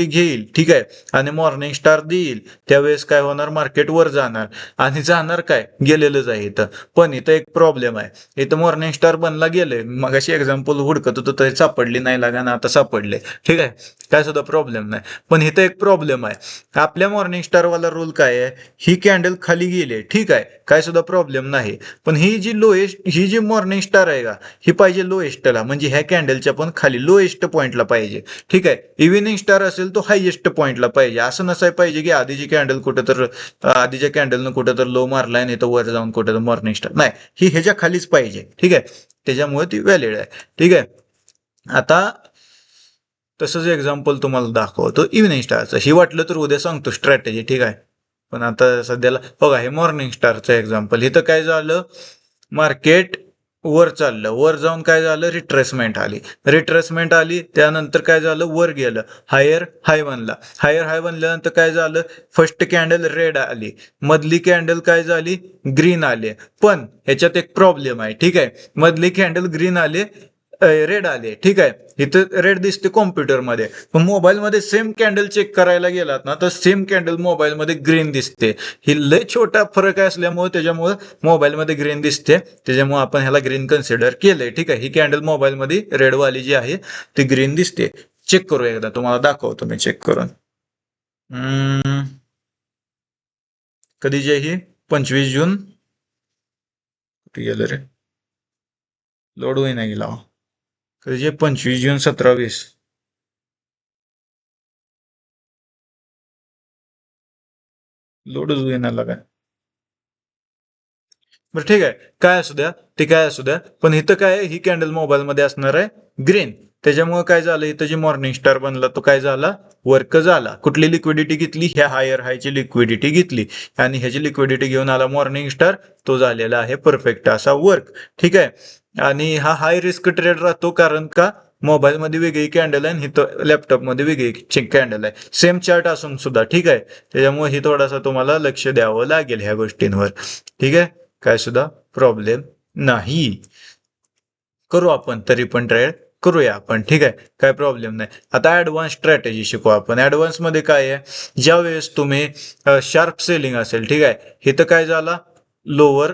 Speaker 1: घेईल, ठीक आहे, आणि मॉर्निंग स्टार देईल, त्यावेळेस काय होणार, मार्केट वर जाणार, आणि जाणार काय, गेलेलंच आहे इथं. पण इथं एक प्रॉब्लेम आहे, इथं मॉर्निंग स्टार बनला गेले, मग अशी एक्झाम्पल हुडकत होतो तर सापडली नाही लागा ना, आता सापडले, ठीक आहे, काय सुद्धा प्रॉब्लेम नाही. पण इथं एक प्रॉब्लेम आहे, आपल्या मॉर्निंग स्टार वाला रूल काय आहे, ही कॅन्डल खाली गेली, ठीक आहे, काय सुद्धा प्रॉब्लेम नाही. पण ही जी मॉर्निंग स्टार आहे का, ही पाहिजे लोएस्टला, म्हणजे ह्या कॅन्डलच्या पण खाली लोएस्ट पॉइंटला पाहिजे, ठीक आहे. इव्हिनिंग स्टार असेल तो हायएस्ट पॉइंटला पाहिजे, असं नसाय पाहिजे की आधीची कॅन्डल कुठं तर आधीच्या कॅन्डलनं कुठं तर लो मारलाय नाही तर वर जाऊन कुठं तर मॉर्निंग स्टार नाही, ही ह्याच्या खालीच पाहिजे, ठीक आहे. त्याच्यामुळे ती व्हॅलिड आहे, ठीक आहे. आता तसंच एक्झाम्पल तुम्हाला दाखवतो इव्हिनिंग स्टारचं, ही वाटलं तर उद्या सांगतो स्ट्रॅटेजी, ठीक आहे. पण आता सध्याला बघा हे मॉर्निंग स्टारचं एक्झाम्पल, इथं काय झालं, मार्केट वर चाललं, वर जाऊन काय झालं, रिट्रेसमेंट आली, त्यानंतर काय झालं, वर गेलं, हायर हाय बनल्यानंतर काय झालं, फर्स्ट कॅन्डल रेड आली, मधली कॅन्डल काय झाली, ग्रीन आली. पण ह्याच्यात एक प्रॉब्लेम आहे, ठीक आहे. मधली कॅन्डल ग्रीन आले, रेड आले, ठीक आहे. इथं रेड दिसते कॉम्प्युटरमध्ये, पण मोबाईलमध्ये सेम कॅन्डल चेक करायला गेलात ना तर सेम कॅन्डल मोबाईलमध्ये ग्रीन दिसते. ही लय छोटा फरक आहे, असल्यामुळे त्याच्यामुळे मोबाईलमध्ये ग्रीन दिसते, त्याच्यामुळे आपण ह्याला ग्रीन कन्सिडर केलंय, ठीक आहे. ही कॅन्डल मोबाईलमध्ये रेडवाली जी आहे ती ग्रीन दिसते. चेक करू एकदा, तुम्हाला दाखवतो मी चेक करून. कधी जे ही 25 जून कुठे गेलं रे, लोड होईना गेला, कधी जे 25 जून 17:20 लोडच होईना लागा. बरं ठीक आहे, काय असू द्या, ते काय असू द्या, पण इथं काय ही कॅन्डल मोबाईलमध्ये असणार आहे ग्रीन, त्याच्यामुळे काय झालं, इथं जे मॉर्निंग स्टार बनला तो काय झाला, वर्क झाला. कुठली लिक्विडिटी घेतली, ह्या हायर हायची लिक्विडिटी घेतली, आणि ह्याची लिक्विडिटी घेऊन आला मॉर्निंग स्टार, तो झालेला आहे परफेक्ट असा वर्क, ठीक आहे. आणि हा हाय रिस्क ट्रेड राहतो, कारण का मोबाईलमध्ये वेगळी कॅन्डल आहे आणि इथं लॅपटॉपमध्ये वेगळी कॅन्डल आहे, सेम चार्ट असून सुद्धा, ठीक आहे. त्याच्यामुळे ही थोडासा तुम्हाला लक्ष द्यावं लागेल ह्या गोष्टींवर, ठीक आहे. काय सुद्धा प्रॉब्लेम नाही, करू आपण तरी पण ट्रेड करूया आपण, ठीक आहे, काय प्रॉब्लेम नाही. आता ऍडव्हान्स स्ट्रॅटेजी शिकू आपण. ऍडव्हान्स मध्ये काय आहे, ज्या वेळेस तुम्ही शार्प सेलिंग असेल, ठीक आहे, इथं काय झाला, लोअर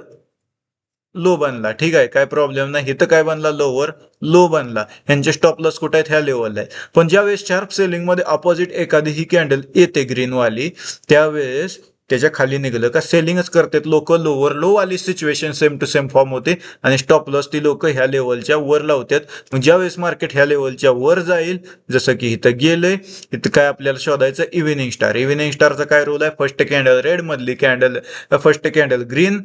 Speaker 1: लो बनला, ठीक आहे, काय प्रॉब्लेम नाही. इथं काय बनला, लोअर लो बनला, यांचे स्टॉप लॉस कुठे आहेत, ह्या लेवलला आहे. पण ज्यावेळेस शार्प सेलिंग मध्ये अपोजिट एखादी ही कॅन्डल येते ग्रीन वाली, त्यावेळेस त्याच्या खाली निघालं का सेलिंगच करतात लोक, लोअर लो वाली situation same to same form होते, आणि स्टॉप लॉस ती लोक ह्या लेवलच्या वर लावतात. मग ज्यावेळेस मार्केट ह्या लेवलच्या वर जाईल, जसं की इथं गेलंय, इथं काय आपल्याला शोधायचं, इव्हिनिंग स्टारचा काय रोल आहे, फर्स्ट कॅन्डल रेड, मधली कॅन्डल फर्स्ट कॅन्डल ग्रीन,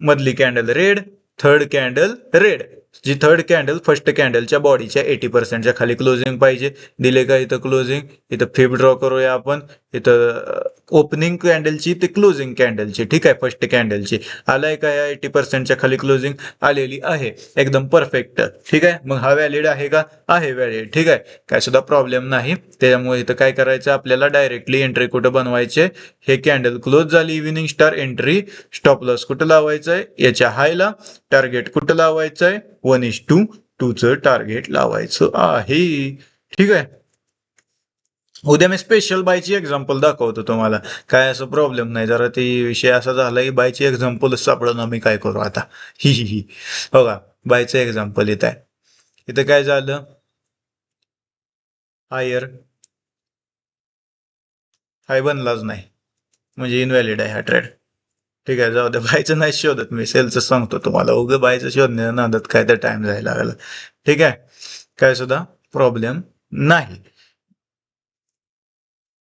Speaker 1: मधली candle red, third candle red. जी थर्ड कॅन्डल फर्स्ट कॅन्डलच्या बॉडीच्या 80% खाली क्लोजिंग पाहिजे. दिले का इथं क्लोजिंग, इथं फिब ड्रॉ करूया आपण, इथं ओपनिंग कॅन्डलची ते क्लोजिंग कॅन्डलची, ठीक आहे, फर्स्ट कॅन्डलची आलाय का, या 80% खाली क्लोजिंग आलेली आहे, एकदम परफेक्ट, ठीक आहे. मग हा व्हॅलिड आहे का, आहे व्हॅलिड, ठीक आहे, काय सुद्धा प्रॉब्लेम नाही. त्यामुळे इथं काय करायचं आपल्याला, डायरेक्टली एंट्री कुठं बनवायचे, हे कॅन्डल क्लोज झाली evening star, entry stop loss कुठं लावायचं आहे, याच्या हायला, टार्गेट कुठं लावायचं आहे, 1:2 चं टार्गेट लावायचं आहे, ठीक आहे. उद्या मी स्पेशल बायची एक्झाम्पल दाखवतो तुम्हाला, काय असं प्रॉब्लेम नाही. जरा ती विषय असा झाला की बायची एक्झाम्पलच सापडलं, मी काय करू आता, ही बघा बायचं एक्झाम्पल इथं आहे. इथं काय झालं, हायर हाय बनलाच नाही, म्हणजे इनव्हॅलिड आहे हा ट्रेड. ठीक आहे, जाऊ द्या, बायचं नाही शोधत मी, सेलचं सांगतो तुम्हाला, उगं बायचं शोधण्या नादात काय तर टाइम जायला लागला. ठीक आहे, काय सुद्धा प्रॉब्लेम नाही.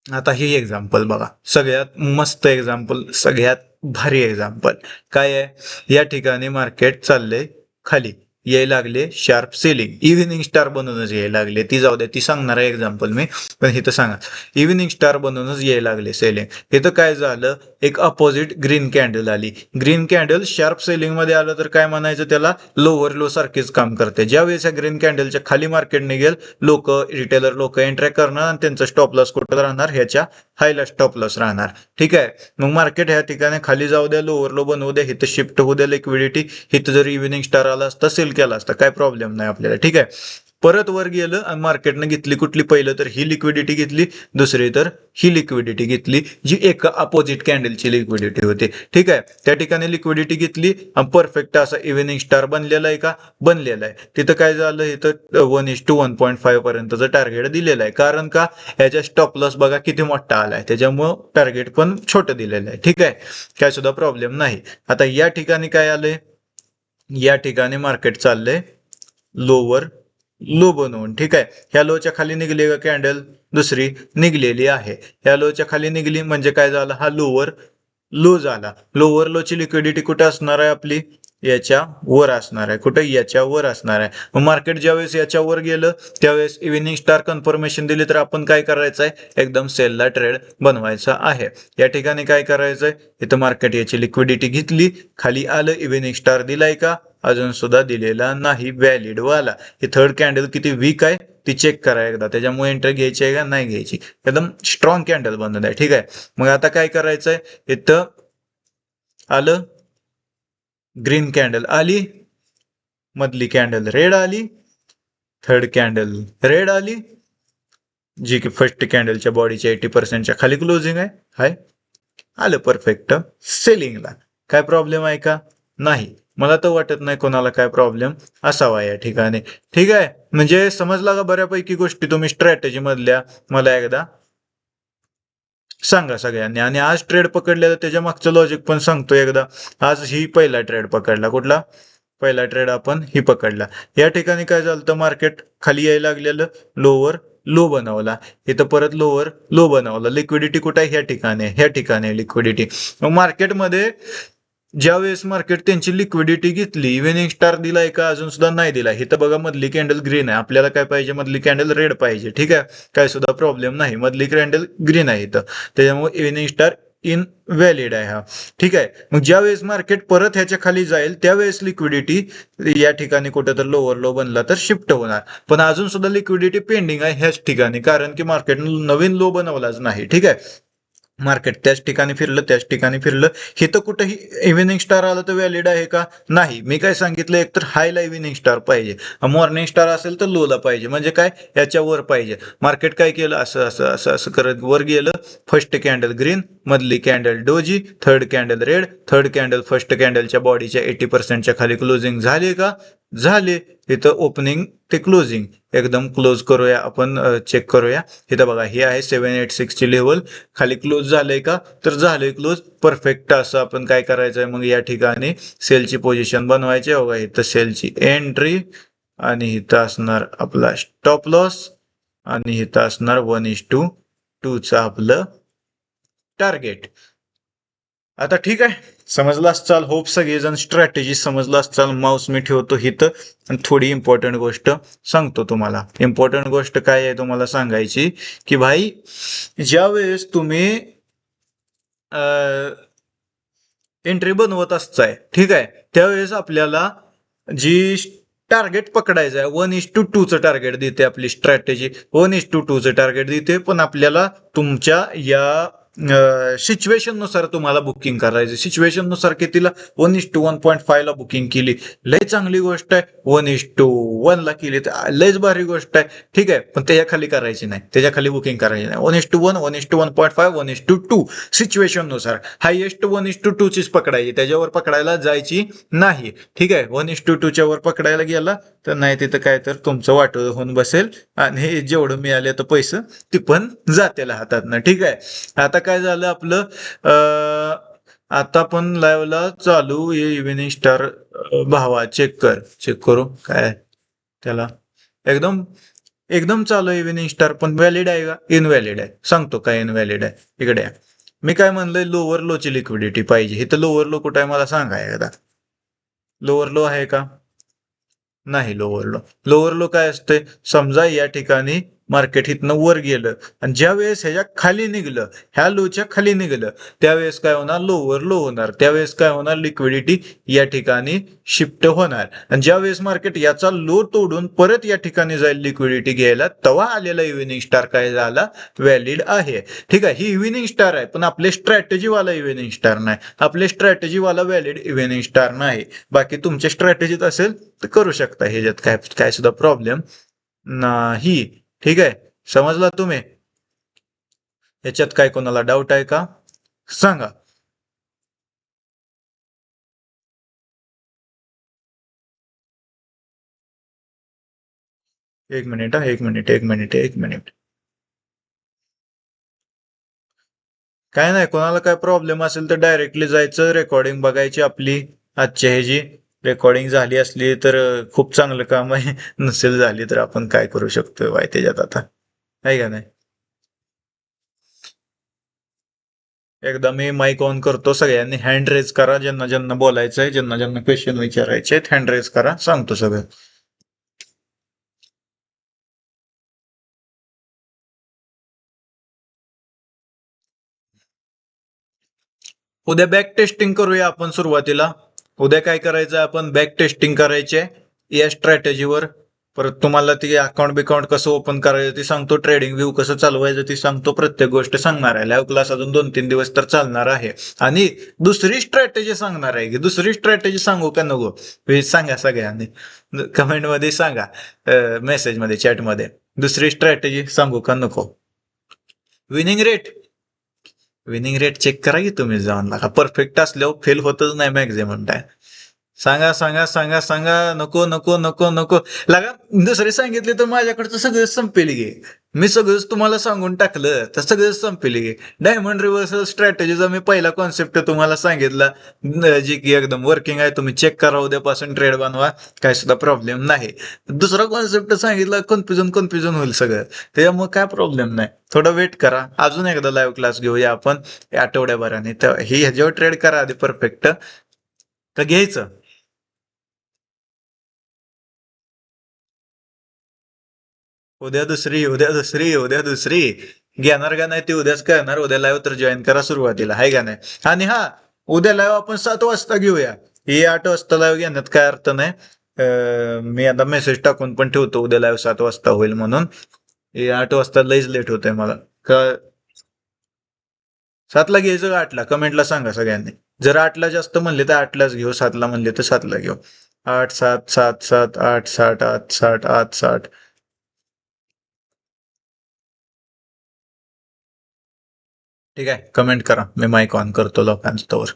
Speaker 1: आता ही एक्झाम्पल बघा, सगळ्यात मस्त एक्झाम्पल, सगळ्यात भारी एक्झाम्पल. काय आहे, या ठिकाणी मार्केट चाललंय खाली, यायला लागले शार्प सेलिंग, इव्हिनिंग स्टार बनवूनच यायला लागले, ती जाऊ द्या, ती सांगणार आहे एक्झाम्पल मी, पण इथं सांगा, इव्हिनिंग स्टार बनवूनच यायला लागले सेलिंग. इथं काय झालं, एक अपोजिट ग्रीन कॅन्डल आली, ग्रीन कॅन्डल शार्प सेलिंग मध्ये आलं तर काय म्हणायचं त्याला, लोअर लो सारखेच काम करते. ज्यावेळेस या ग्रीन कॅन्डलच्या खाली मार्केट निघेल, लोक रिटेलर लोक एंट्री करणार आणि त्यांचा स्टॉप लॉस कुठं राहणार, ह्याच्या हायला स्टॉप लॉस राहणार. ठीक आहे, मग मार्केट ह्या ठिकाणी खाली जाऊ द्या, लोअर लो बनवू द्या, इथं शिफ्ट होऊ द्या लिक्विडिटी, इथं जर इव्हिनिंग स्टार आला असता सेल केला असता, काय प्रॉब्लेम नाही आपल्याला. ठीक आहे, परत वर गेलं आणि मार्केटनं घेतली कुठली, पहिलं तर ही लिक्विडिटी घेतली, दुसरी तर ही लिक्विडिटी घेतली, जी एका अपोजिट कॅन्डलची लिक्विडिटी होती. ठीक आहे, त्या ठिकाणी लिक्विडिटी घेतली आणि परफेक्ट असा इव्हिनिंग स्टार बनलेला आहे का, बनलेला आहे. तिथं काय झालं, इथं 1:1.5 पर्यंतचं टार्गेट दिलेलं आहे, कारण का, ह्याच्या स्टॉप लॉस बघा किती मोठा आलाय, त्याच्यामुळं टार्गेट पण छोटं दिलेलं आहे. ठीक आहे, काय सुद्धा प्रॉब्लेम नाही. आता या ठिकाणी काय आलंय, या ठिकाणी मार्केट चाललंय लोवर लो बनवून. ठीक आहे, ह्या लोच्या खाली निघली का कॅन्डल, दुसरी निघलेली आहे, ह्या लोच्या खाली निघली म्हणजे काय झालं, हा लोअर लो झाला. लोअर लोची लिक्विडिटी कुठे असणार आहे आपली, याच्या वर असणार आहे, कुठे, याच्या वर असणार आहे. मग मार्केट ज्यावेळेस याच्या वर गेलं, त्यावेळेस इव्हिनिंग स्टार कन्फर्मेशन दिली तर आपण काय करायचं आहे, एकदम सेलला ट्रेड बनवायचा आहे. या ठिकाणी काय करायचंय, इथं मार्केट याची लिक्विडिटी घेतली, खाली आलं, इव्हिनिंग स्टार दिलाय का, अजून सुद्धा दिलेला नाही, व्हॅलिड वाला. हे थर्ड कॅन्डल किती वीक आहे ती चेक करा एकदा, त्याच्यामुळे एंट्री घ्यायची आहे का नाही घ्यायची, एकदम स्ट्रॉंग कॅन्डल बनत आहे. ठीक आहे, मग आता काय करायचंय, इथं आलं, ग्रीन कॅन्डल आली, मधली कॅन्डल रेड आली, थर्ड कॅन्डल रेड आली, जी की फर्स्ट कॅन्डलच्या बॉडीच्या 80%च्या खाली क्लोजिंग आहे, हाय, आलं परफेक्ट सेलिंगला. काय प्रॉब्लेम आहे का, नाही, मला तर वाटत नाही कोणाला काय प्रॉब्लेम असावा या ठिकाणी. ठीक आहे, म्हणजे समजला का बऱ्यापैकी गोष्टी तुम्ही स्ट्रॅटेजी मधल्या, मला एकदा सांगा सगळ्यांनी. आणि आज ट्रेड पकडलेला त्याच्या मागचं लॉजिक पण सांगतो एकदा. आज ही पहिला ट्रेड पकडला, कुठला पहिला ट्रेड आपण ही पकडला. या ठिकाणी काय झालं, तर मार्केट खाली यायला लागलेलं, लोअर लो बनवला, इथं परत लोअर लो बनवला, लिक्विडिटी कुठे आहे, ह्या ठिकाणी, ह्या ठिकाणी लिक्विडिटी. मग मार्केटमध्ये ज्या वेळेस मार्केट त्यांची लिक्विडिटी घेतली, इव्हिनिंग स्टार दिलाय का, अजून सुद्धा नाही दिला, इथं बघा मधली कॅन्डल ग्रीन आहे, आपल्याला काय पाहिजे, मधली कॅन्डल रेड पाहिजे. ठीक आहे, काय सुद्धा प्रॉब्लेम नाही, मधली कॅन्डल ग्रीन आहे इथं, त्याच्यामुळे इव्हिनिंग स्टार इन व्हॅलिड आहे हा. ठीक आहे, मग ज्या वेळेस मार्केट परत ह्याच्या खाली जाईल, त्यावेळेस लिक्विडिटी या ठिकाणी कुठं तर लोअर लो बनला तर शिफ्ट होणार, पण अजून सुद्धा लिक्विडिटी पेंडिंग आहे ह्याच ठिकाणी, कारण की मार्केट नवीन लो बनवलाच नाही. ठीक आहे, मार्केट त्याच ठिकाणी फिरलं, त्याच ठिकाणी फिरलं, हे तर कुठेही इव्हिनिंग स्टार आलं तर व्हॅलिड आहे का, नाही. मी काय सांगितलं, एक तर हायला इव्हिनिंग स्टार पाहिजे, मॉर्निंग स्टार असेल तर लोला पाहिजे, म्हणजे काय, याच्या वर पाहिजे. मार्केट काय केलं, असं असं असं असं करत वर गेलं, फर्स्ट कॅन्डल ग्रीन, मधली candle doji, third candle red, third candle first कॅन्डलच्या बॉडीच्या 80%च्या खाली क्लोजिंग झाले का, झाले. इथं ओपनिंग ते क्लोजिंग एकदम क्लोज करूया आपण, चेक करूया. इथं बघा, ही आहे 786 ची लेवल, खाली क्लोज झालंय का, तर झालंय क्लोज, परफेक्ट. असं आपण काय करायचंय, मग या ठिकाणी सेलची पोझिशन बनवायची. बघा, इथं सेलची एंट्री, आणि इथं असणार आपला स्टॉप लॉस, आणि इथं असणार 1:2 आपलं टार्गेट. आता ठीक आहे, समजला चाल, होप सगळेजण स्ट्रॅटेजी समजला चाल. माऊस मी ठेवतो इथं आणि थोडी इम्पॉर्टंट गोष्ट सांगतो तुम्हाला. इम्पॉर्टंट गोष्ट काय आहे तुम्हाला सांगायची, की भाई ज्या वेळेस तुम्ही एंट्री बनवत असताय, ठीक आहे, त्यावेळेस आपल्याला जी टार्गेट पकडायचं आहे, 1:2चं टार्गेट देते आपली स्ट्रॅटेजी, 1:2चं टार्गेट देते, पण आपल्याला तुमच्या या सिच्युएशन नुसार तुम्हाला बुकिंग करायचं. सिच्युएशन नुसार कितीला, 1:1.5 ला बुकिंग केली, लय चांगली गोष्ट आहे. ला केली तर लयच भारी गोष्ट आहे. ठीक आहे, पण त्याच्या खाली करायची नाही, त्याच्या खाली बुकिंग करायची नाही. 1:1, 1:1.5, 1:2 सिच्युएशन नुसार हायएस्ट 1:2 चीच पकडायची, त्याच्यावर पकडायला जायची नाही. ठीक आहे, 1:2 वर पकडायला गेला तर नाही, तिथं काय तर तुमचं वाटोळं होऊन बसेल आणि जेवढं मिळाले तर पैसे ती पण जातील हातातनं. ठीक आहे, आता काय झालं आपलं, आता पण लाईव्हला चालू ये इव्हिनिंग स्टार. भावा चेक करू काय त्याला. एकदम एकदम चालू आहे इव्हिनिंग स्टार, पण व्हॅलिड आहे का इनव्हॅलिड आहे सांगतो, काय इनव्हॅलिड आहे इकडे या. मी काय म्हणलंय, लोअर लोची लिक्विडिटी पाहिजे. इथं लोअर लो कुठे आहे मला सांगा एकदा. लोअर लो आहे का? नाही लोअर लो. लोअर लो काय असते, समजा या ठिकाणी मार्केट इथनं वर गेलं आणि ज्या वेळेस ह्याच्या खाली निघलं, ह्या लोच्या खाली निघलं, त्यावेळेस काय होणार, लोअर लो होणार. त्यावेळेस काय होणार, लिक्विडिटी या ठिकाणी शिफ्ट होणार. आणि ज्या वेळेस मार्केट याचा लो तोडून परत या ठिकाणी जाईल लिक्विडिटी घ्यायला, तेव्हा आलेला इव्हिनिंग स्टार काय झाला, व्हॅलिड आहे. ठीक आहे, ही इव्हिनिंग स्टार आहे, पण आपले स्ट्रॅटेजी वाला इव्हिनिंग स्टार नाही. आपले स्ट्रॅटेजी वाला व्हॅलिड इव्हिनिंग स्टार नाही. बाकी तुमच्या स्ट्रॅटेजीत असेल तर करू शकता, ह्याच्यात काय काय सुद्धा प्रॉब्लेम नाही. ठीक आहे, समजला तुम्ही? याच्यात काय कोणाला डाऊट आहे का सांगा. एक मिनिट हा, एक मिनिट. काय नाही, कोणाला काय प्रॉब्लेम असेल तर डायरेक्टली जायचं, रेकॉर्डिंग बघायची आपली आजच्या ह्याची. रेकॉर्डिंग झाली असली तर खूप चांगलं काम आहे. नसेल झाली तर आपण काय करू शकतोय बाय त्याच्यात आता, आहे का नाही. एकदा मी माईक ऑन करतो, सगळ्यांनी हँड रेज करा, ज्यांना ज्यांना बोलायचंय, ज्यांना ज्यांना क्वेश्चन विचारायचे हँड रेज करा, सांगतो सगळं. उद्या बॅक टेस्टिंग करूया आपण सुरुवातीला. उद्या काय करायचं, आपण बॅक टेस्टिंग करायचे या स्ट्रॅटेजीवर. परत तुम्हाला ती अकाउंट बिकाउंट कसं ओपन करायचं ते सांगतो, ट्रेडिंग व्ह्यू कसं चालवायचं ते सांगतो, प्रत्येक गोष्ट सांगणार आहे. लाईव्ह क्लास अजून 2-3 दिवस तर चालणार आहे. आणि दुसरी स्ट्रॅटेजी सांगणार आहे, की दुसरी स्ट्रॅटेजी सांगू का नको, हे सांगा सगळ्यांनी, कमेंट मध्ये सांगा, मेसेज मध्ये, चॅट मध्ये. दुसरी स्ट्रॅटेजी सांगू का नको. Winning rate, winning rate check करा की तुम्ही जाऊन, नका परफेक्ट असल्यावर फेल होतच नाही मॅक्झिमम टाइम. सांगा सांगा सांगा सांगा, नको नको नको नको. लगा दुसरे सांगितले तर माझ्याकडचं सगळं संपेल गे. मी सगळंच तुम्हाला सांगून टाकलं तर सगळंच संपेल गे. डायमंड रिव्हर्सल स्ट्रॅटेजीचा मी पहिला कॉन्सेप्ट तुम्हाला सांगितला, जी की एकदम वर्किंग आहे. तुम्ही चेक करा, उद्यापासून ट्रेड बनवा, काय सुद्धा प्रॉब्लेम नाही. दुसरा कॉन्सेप्ट सांगितला, कन्फ्युजन होईल सगळं, त्याच्यामुळे काय प्रॉब्लेम नाही. थोडं वेट करा, अजून एकदा लाईव्ह क्लास घेऊया आपण आठवड्याभराने. तर ही ह्याच्यावर ट्रेड करा आधी परफेक्ट, तर घ्यायचं. उद्या दुसरी घेणार का नाही ते उद्याच कळणार. उद्या लाईव्ह तर जॉईन करा सुरुवातीला, आहे का नाही. आणि हा, उद्या लाईव्ह आपण 7 वाजता घेऊया. हे 8 वाजता लाईव्ह घेण्यात काय अर्थ नाही. मी आता मेसेज टाकून पण ठेवतो, उद्या लाईव्ह 7 वाजता होईल म्हणून. हे 8 वाजता लईच लेट होतंय मला का. 7ला घ्यायचं का 8ला, कमेंटला सांगा सगळ्यांनी. जर 8ला जास्त म्हणले तर 8लाच घेऊ, 7ला म्हणले तर 7ला घेऊ. 8 7 7 7 8 60 8 60 8 60. ठीक आहे, कमेंट करा, मी माईक ऑन करतो लोकांचं तोवर.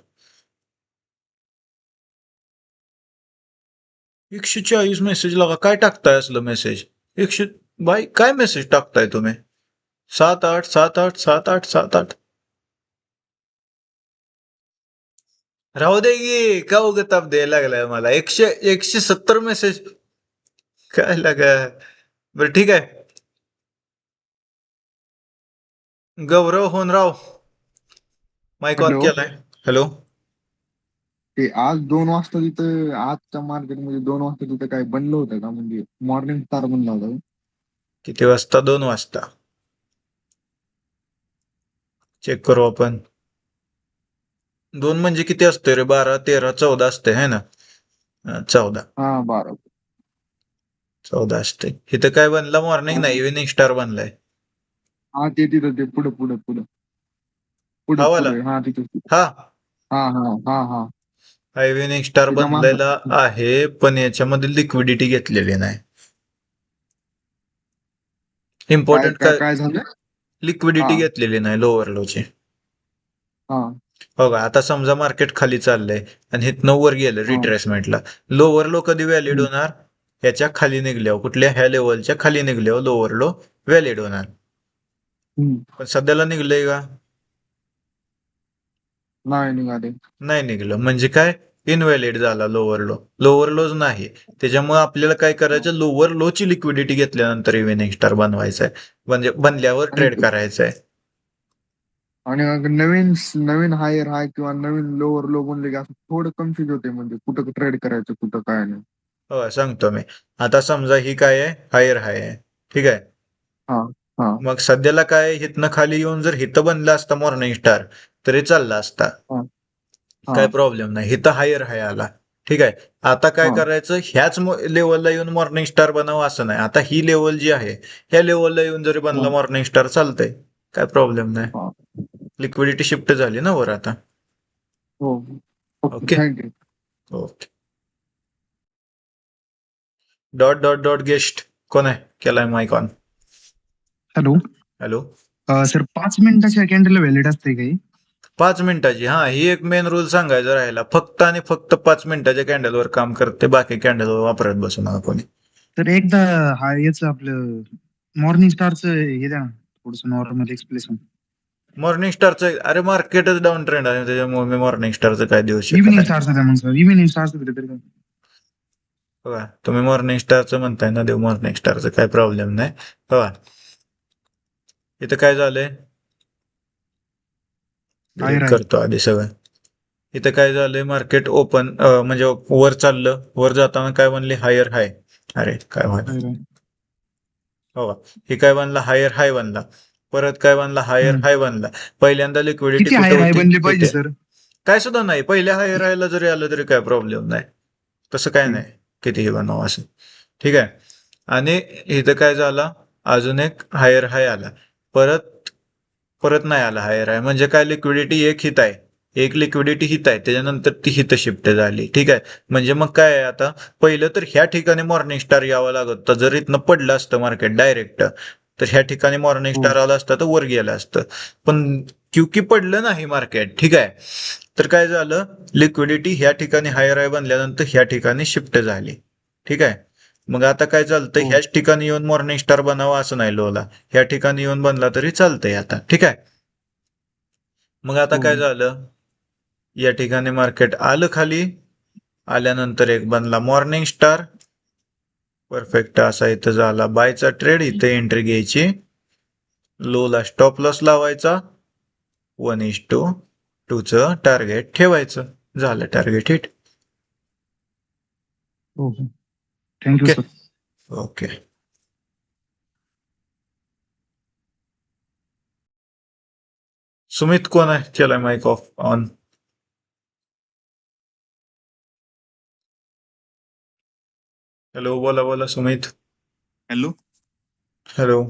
Speaker 1: 140 मेसेज लागा, काय टाकताय असलं मेसेज. 100, बाई काय मेसेज टाकताय तुम्ही. 7 8 7 8 7 8 7 8. राहू दे की, का उगं ताप द्यायला लागलाय मला. 170 मेसेज, काय लागा. बरं ठीक आहे. गौरव होनराव, माईक ऑन
Speaker 2: हॅलो.
Speaker 1: केलाय. हॅलो.
Speaker 2: ते आज 2 वाजता तिथं आजच्या मार्केटमध्ये 2 वाजता तिथं काय बनलं होतं का, म्हणजे मॉर्निंग स्टार बनला होता का?
Speaker 1: किती वाजता, 2 वाजता. चेक करू आपण. 2 म्हणजे किती असते रे, 12 13 14 असते है ना. 14.
Speaker 2: हा 12.
Speaker 1: 14 असते. इथं काय बनला, मॉर्निंग
Speaker 2: हा
Speaker 1: नाही इव्हिनिंग स्टार बनलाय.
Speaker 2: हा, ते तिथं ते पुढं पुढं पुढं पुढं
Speaker 1: हा वाला.
Speaker 2: पुढं, हा तिथं.
Speaker 1: हा,
Speaker 2: हा हा हा हा.
Speaker 1: हा इव्हिनिंग स्टार
Speaker 2: त्याच्या माग.
Speaker 1: बनलेला आहे, पण याच्यामध्ये लिक्विडिटी घेतलेली नाही.
Speaker 2: काय
Speaker 1: इम्पॉर्टंट
Speaker 2: काय
Speaker 1: काय,
Speaker 2: काय झालं?
Speaker 1: लिक्विडिटी
Speaker 2: हा
Speaker 1: घेतलेली नाही लोअर लोची.
Speaker 2: हा
Speaker 1: हो का, आता समजा मार्केट खाली चाललंय आणि इथनं वर गेलं
Speaker 2: हा
Speaker 1: रिट्रेसमेंटला, लोअर लो कधी व्हॅलिड
Speaker 2: हम्म,
Speaker 1: होणार? ह्याच्या खाली निघल्यावर, कुठल्या ह्या लेवलच्या खाली निघल्यावर लोअर लो व्हॅलिड होणार.
Speaker 2: हम्म.
Speaker 1: पण सध्याला निघलंय का?
Speaker 2: नाही निघाले.
Speaker 1: नाही निघलं, म्हणजे काय? इनव्हॅलिड झाला लोअर लो. लोअर लोच नाही, त्याच्यामुळे आपल्याला काय करायचं, लोअर लो ची लिक्विडिटी घेतल्यानंतर इव्हिनिंग स्टार बनवायचा आहे, म्हणजे बनल्यावर
Speaker 2: आणि
Speaker 1: ट्रेड करायचा आहे.
Speaker 2: आणि अगं नवीन हायर हाय किंवा नवीन लोअर लो बनले की असं थोडं कन्फ्युज होते, म्हणजे कुठं ट्रेड करायचं कुठं काय नाही.
Speaker 1: हो सांगतो मी. आता समजा ही काय आहे, हायर हाय आहे, ठीक आहे.
Speaker 2: हा हा
Speaker 1: मग सध्याला काय, हिथनं खाली येऊन जर हिथं बनला असता मॉर्निंग स्टार तरी चालला असता,
Speaker 2: हा
Speaker 1: काय
Speaker 2: हा
Speaker 1: प्रॉब्लेम नाही. हिथं हायर हाय आला, ठीक आहे. आता काय
Speaker 2: हा
Speaker 1: करायचं, ह्याच लेवलला येऊन मॉर्निंग स्टार बनावं असं नाही. आता ही लेवल जी आहे, ह्या लेवलला येऊन जरी
Speaker 2: हा
Speaker 1: बनला मॉर्निंग स्टार चालतंय, काय प्रॉब्लेम नाही.
Speaker 2: हा.
Speaker 1: लिक्विडिटी शिफ्ट झाली ना वर आता.
Speaker 2: हो. Okay,
Speaker 1: okay.
Speaker 2: Thank you.
Speaker 1: Okay. Dot dot dot guest कोण आहे, केलाय mike on.
Speaker 3: Hello.
Speaker 1: Hello.
Speaker 3: Sir 5 मिनिटाच्या कॅन्डलला व्हॅलिड असते काही?
Speaker 1: 5 मिनिटाची, हा ही एक मेन रूल सांगायचा राहिला. फक्त आणि फक्त 5 मिनिटाच्या कॅन्डलवर काम करते, बाकी कॅन्डलवर वापरत बसू नका कोणी.
Speaker 3: तर एकदा हा याचं आपलं मॉर्निंग स्टारचं हे द्या ना, थोडस नॉर्मल एक्सप्लेनेशन.
Speaker 1: मॉर्निंग स्टारचं, अरे मार्केटच डाऊन ट्रेंड आहे, त्याच्यामुळे मी मॉर्निंग स्टारचं काय देऊ शकत
Speaker 3: इव्हिनिंग
Speaker 1: नाही.
Speaker 3: स्टारचं द्या मग सर, इव्हिनिंग स्टारचं दिलं तरी काय?
Speaker 1: बघा, तुम्ही मॉर्निंग स्टारचं म्हणताय ना, देऊ मॉर्निंग स्टारचं, काय प्रॉब्लेम नाही. बघा इथं काय झालंय,
Speaker 3: हायर
Speaker 1: डिलीट
Speaker 3: आहे.
Speaker 1: करतो आधी सगळं. इथं काय झालंय, मार्केट ओपन म्हणजे वर चाललं, वर जाताना काय बनले, हायर हाय. अरे काय व्हायला,
Speaker 3: हायर आहे.
Speaker 1: हो का, हे काय बनला, हायर हाय बनला. परत काय बनला, हायर
Speaker 3: हम्म.
Speaker 1: हाय बनला. पहिल्यांदा लिक्विडिटी
Speaker 3: किती
Speaker 1: कुठे
Speaker 3: हायर आहे
Speaker 1: होती,
Speaker 3: बनले पाहिजे
Speaker 1: इथे.
Speaker 3: सर?
Speaker 1: काय सुद्धा नाही, पहिल्या हायर हायला जरी आलं तरी काय प्रॉब्लेम नाही, तसं काय नाही, कितीही बनवा असं, ठीक आहे. आणि इथं काय झाला, अजून एक हायर हाय आला, परत परत नाही आला हायर हाय, म्हणजे काय, लिक्विडिटी एक हित आहे, एक लिक्विडिटी हित आहे, त्याच्यानंतर ती हित शिफ्ट झाली, ठीक आहे. म्हणजे मग काय आहे आता, पहिलं तर ह्या ठिकाणी मॉर्निंग स्टार यावं लागत होतं. जर इथनं पडलं असतं मार्केट डायरेक्ट, तर ह्या ठिकाणी मॉर्निंग
Speaker 2: हो
Speaker 1: स्टार आला असतं तर वर गेलं असतं. पण क्युकी पडलं नाही मार्केट, ठीक आहे, तर काय झालं, लिक्विडिटी ह्या ठिकाणी हायर हाय बनल्यानंतर ह्या ठिकाणी शिफ्ट झाली, ठीक आहे. मग आता काय चालतं,
Speaker 2: हो
Speaker 1: ह्याच ठिकाणी येऊन मॉर्निंग स्टार बनावा असं नाही लोला, ह्या ठिकाणी येऊन बनला तरी चालतंय आता, ठीक आहे. मग आता
Speaker 2: हो
Speaker 1: काय झालं, या ठिकाणी मार्केट आलं खाली, आल्यानंतर एक बनला मॉर्निंग स्टार, परफेक्ट असा इथं झाला बायचा ट्रेड, इथे एंट्री घ्यायची, लो ला स्टॉप लॉस लावायचा, 1:2 चं टार्गेट ठेवायचं, झालं टार्गेट हिट.
Speaker 3: हो हो, thank you
Speaker 1: okay.
Speaker 3: Sir.
Speaker 1: Okay. Sumit कोण आहे, केलाय माईक ऑफ ऑन. हॅलो, बोला बोला सुमित.
Speaker 4: हॅलो.
Speaker 1: हॅलो.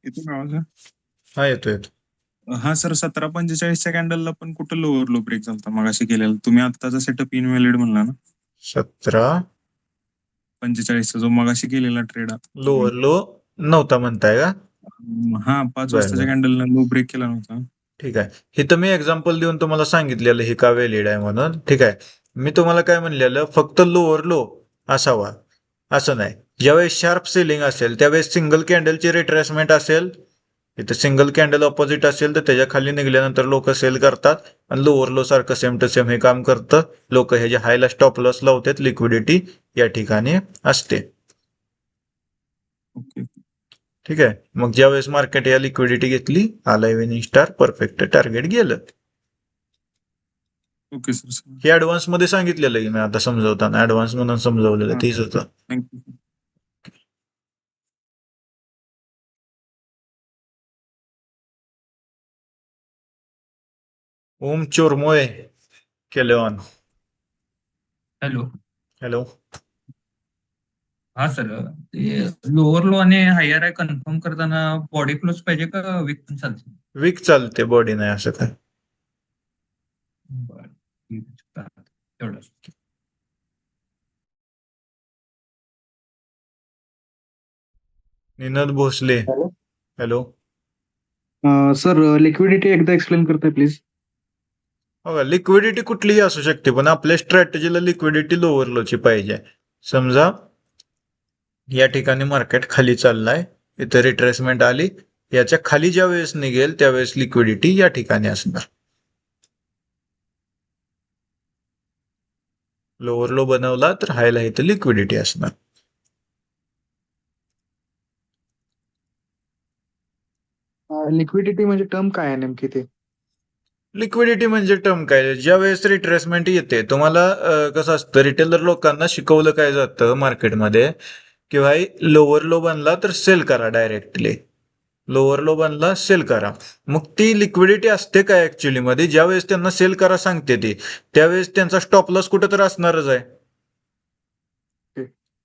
Speaker 4: येतो का आवाज?
Speaker 1: हा येतो येतो.
Speaker 4: हा सर, 17:45च्या कॅन्डलला पण कुठं लोअर लो ब्रेक झालता मगाशी केलेला? तुम्ही आत्ताचा सेटअप इनव्हॅलिड म्हणला ना, 45चा जो मगाशी केलेला ट्रेड तुम्ही.
Speaker 1: लोअर लो नव्हता म्हणताय का?
Speaker 4: हा, 5
Speaker 1: बर
Speaker 4: वाजताच्या
Speaker 1: बर,
Speaker 4: कॅन्डलला लो ब्रेक केला नव्हता.
Speaker 1: ठीक आहे. हे तर मी एक्झाम्पल देऊन तुम्हाला सांगितलेलं हे का व्हॅलिड आहे म्हणून, ठीक आहे. मी तुम्हाला काय म्हणलेलं, फक्त लोअर लो असावा असं नाही. ज्यावेळेस शार्प सेलिंग असेल त्यावेळेस सिंगल कॅन्डलची रिट्रेसमेंट असेल, इथं सिंगल कॅन्डल ऑपोजिट असेल तर त्याच्या खाली निघाल्यानंतर लोक सेल करतात, आणि लोअर लो सारखं सेम टू सेम हे काम करतं. लोक ह्याच्या हायला स्टॉप लॉस लावतात, लिक्विडिटी या ठिकाणी असते,
Speaker 4: ओके
Speaker 1: ठीक आहे. मग ज्यावेळेस मार्केट या लिक्विडिटी घेतली, आला इव्हिनिंग स्टार, परफेक्ट टार्गेट गेलं.
Speaker 4: Okay sir.
Speaker 1: हे ऍडव्हान्स मध्ये सांगितलेलं आहे मी आता समजवताना, ऍडव्हान्स म्हणून समजवलेलं
Speaker 4: हां,
Speaker 1: तेच होतं.
Speaker 4: थँक्यू.
Speaker 1: ओम चोरमोय केले ऑन.
Speaker 5: हॅलो.
Speaker 1: हॅलो.
Speaker 5: हा सर, ते लोअर लो आणि हायर आहे कन्फर्म करताना बॉडी क्लोज पाहिजे का विक पण चालते?
Speaker 1: वीक चालते, बॉडी नाही असं काय.
Speaker 5: बरं, ठीक आहे, चालतंय. तेवढंच.
Speaker 1: Ninad Bhosale.
Speaker 2: Hello.
Speaker 1: Hello.
Speaker 3: Sir liquidity एकदा एक्सप्लेन करताय प्लीज.
Speaker 1: बघा, लिक्विडिटी कुठलीही असू शकते, पण आपल्या स्ट्रॅटेजीला लिक्विडिटी लोअर लोची पाहिजे. समजा या ठिकाणी मार्केट खाली चाललाय, इथे रिट्रेसमेंट आली, याच्या खाली ज्या वेळेस निघेल त्यावेळेस लिक्विडिटी या ठिकाणी असणार. लोअर लो बनवला तर हायला इथे लिक्विडिटी असणार.
Speaker 3: लिक्विडिटी म्हणजे टर्म काय आहे नेमकी ते?
Speaker 1: लिक्विडिटी म्हणजे टर्म काय, ज्या वेळेस रिट्रेसमेंट येते तुम्हाला कसं असतं, रिटेलर लोकांना शिकवलं काय जातं मार्केटमध्ये की भाई लोअर लो बनला तर सेल करा डायरेक्टली, लोअर लो बनला सेल करा. मग ती लिक्विडिटी असते काय ऍक्च्युली मध्ये, ज्या वेळेस त्यांना सेल करा सांगते ती त्यावेळेस त्यांचा स्टॉप लॉस कुठं तर असणारच आहे.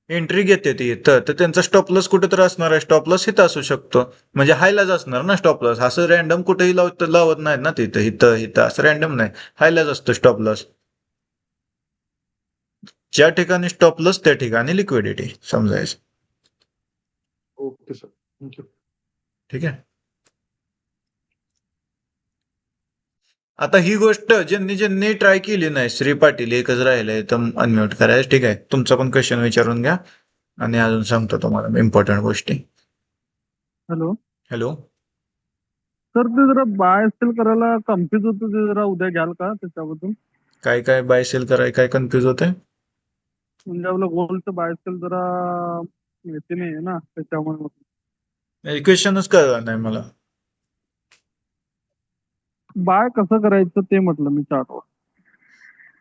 Speaker 1: एंट्री घेते ती इथं तर त्यांचा स्टॉप लॉस कुठं तर असणार आहे, स्टॉप लॉस इथं असू शकतो, म्हणजे हायलाच असणार ना स्टॉप लॉस. असं रॅन्डम कुठेही लावत नाही ना, तिथं इथं इथं असं रॅन्डम नाही, हायलाच असतो स्टॉप लॉस. ज्या ठिकाणी स्टॉप लॉस त्या ठिकाणी लिक्विडिटी समजायचं.
Speaker 3: Okay sir, thank you.
Speaker 1: ठीक आहे. आता ही गोष्ट ज्यांनी ज्यांनी ट्राय केली नाही, श्री पाटील एकच राहिलंय तर अनम्यूट करायचं. ठीक आहे, तुमचा पण क्वेश्चन विचारून घ्या आणि अजून सांगतो तुम्हाला इम्पॉर्टंट गोष्टी.
Speaker 2: Hello
Speaker 1: hello.
Speaker 2: सर, ते जरा बाय सेल करायला कन्फ्युज होतं, ते जरा उद्या घ्याल का त्याच्याबद्दल?
Speaker 1: काय काय बाय सेल कराय काय कन्फ्युज होतंय?
Speaker 2: म्हणजे आपलं गोल्डचं बाय सेल जरा माहिती नाही ना त्याच्यामुळे.
Speaker 1: क्वेश्चनच कळलं नाही मला.
Speaker 2: बाय कसं करायचं ते म्हटलं मी चार्टवर.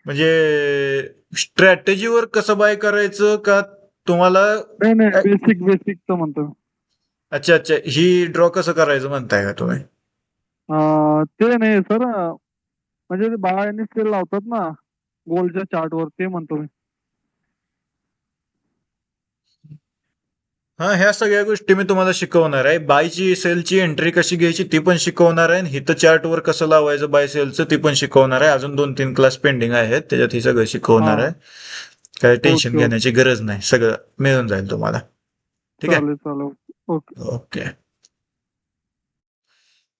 Speaker 1: म्हणजे स्ट्रॅटेजीवर कसं बाय करायचं का तुम्हाला?
Speaker 2: नाही बेसिकचं म्हणतो.
Speaker 1: अच्छा अच्छा, ही ड्रॉ कसं करायचं म्हणताय का तुम्ही?
Speaker 2: ते नाही सर, म्हणजे ते बाय आणि सेल लावतात ना गोल्डच्या चार्टवर, ते म्हणतो मी.
Speaker 1: हा, ह्या सगळ्या गोष्टी मी तुम्हाला शिकवणार आहे. बायची सेलची एंट्री कशी घ्यायची ती पण शिकवणार आहे, हिथं चार्टवर कसं लावायचं बाय सेलचं ती पण शिकवणार आहे. अजून 2-3 क्लास पेंडिंग आहेत, त्याच्यात ही सगळं शिकवणार आहे. काय टेन्शन
Speaker 2: ओके
Speaker 1: घेण्याची गरज नाही, सगळं मिळून जाईल तुम्हाला. ठीक आहे.
Speaker 2: चालेल ओके.
Speaker 1: ओके.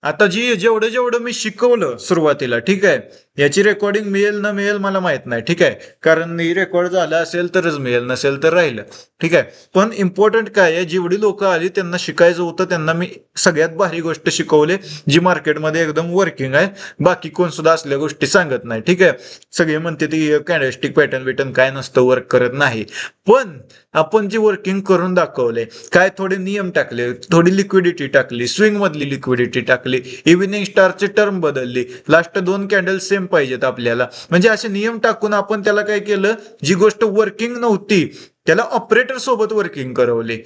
Speaker 1: आता जेवढं जेवढं मी शिकवलं सुरुवातीला, ठीक आहे, याची रेकॉर्डिंग मिळेल ना मिळेल मला माहित नाही. ठीक आहे, कारण ही रेकॉर्ड झालं असेल तरच मिळेल, नसेल तर राहिलं. ठीक आहे, पण इम्पॉर्टंट काय आहे, जेवढी लोक आली त्यांना शिकायचं होतं त्यांना मी सगळ्यात भारी गोष्ट शिकवले जी मार्केटमध्ये एकदम वर्किंग आहे. बाकी कोण सुद्धा असल्या गोष्टी सांगत नाही. ठीक आहे, सगळे म्हणते ती कॅन्डलस्टिक पॅटर्न काय नसतं, वर्क करत नाही. पण आपण जे वर्किंग करून दाखवले, काय थोडे नियम टाकले, थोडी लिक्विडिटी टाकली, स्विंग मधली लिक्विडिटी टाकली, इव्हिनिंग स्टारचे टर्म बदलली, लास्ट 2 कॅन्डल सेम पाहिजेत आपल्याला, म्हणजे असे नियम टाकून आपण त्याला काय केलं, जी गोष्ट वर्किंग नव्हती त्याला ऑपरेटर सोबत वर्किंग करवली,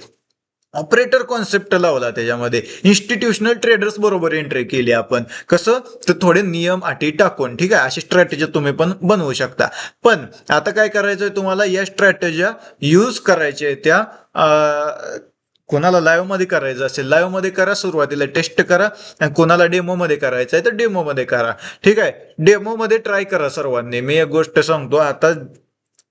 Speaker 1: ऑपरेटर कॉन्सेप्ट लावला त्याच्यामध्ये, इन्स्टिट्यूशनल ट्रेडर्स बरोबर एंट्री केली आपण. कसं तर थोडे नियम अटी टाकून. ठीक आहे, अशी स्ट्रॅटेजी तुम्ही पण बनवू शकता. पण आता काय करायचंय तुम्हाला, या स्ट्रॅटेज्या यूज करायच्या त्या कोणाला लाईव्ह मध्ये करायचं असेल लाईव्ह मध्ये करा, सुरुवातीला टेस्ट करा, आणि कोणाला डेमो मध्ये करायचं आहे तर डेमो मध्ये करा. ठीक आहे, डेमो मध्ये ट्राय करा सर्वांनी. मी एक गोष्ट सांगतो, आता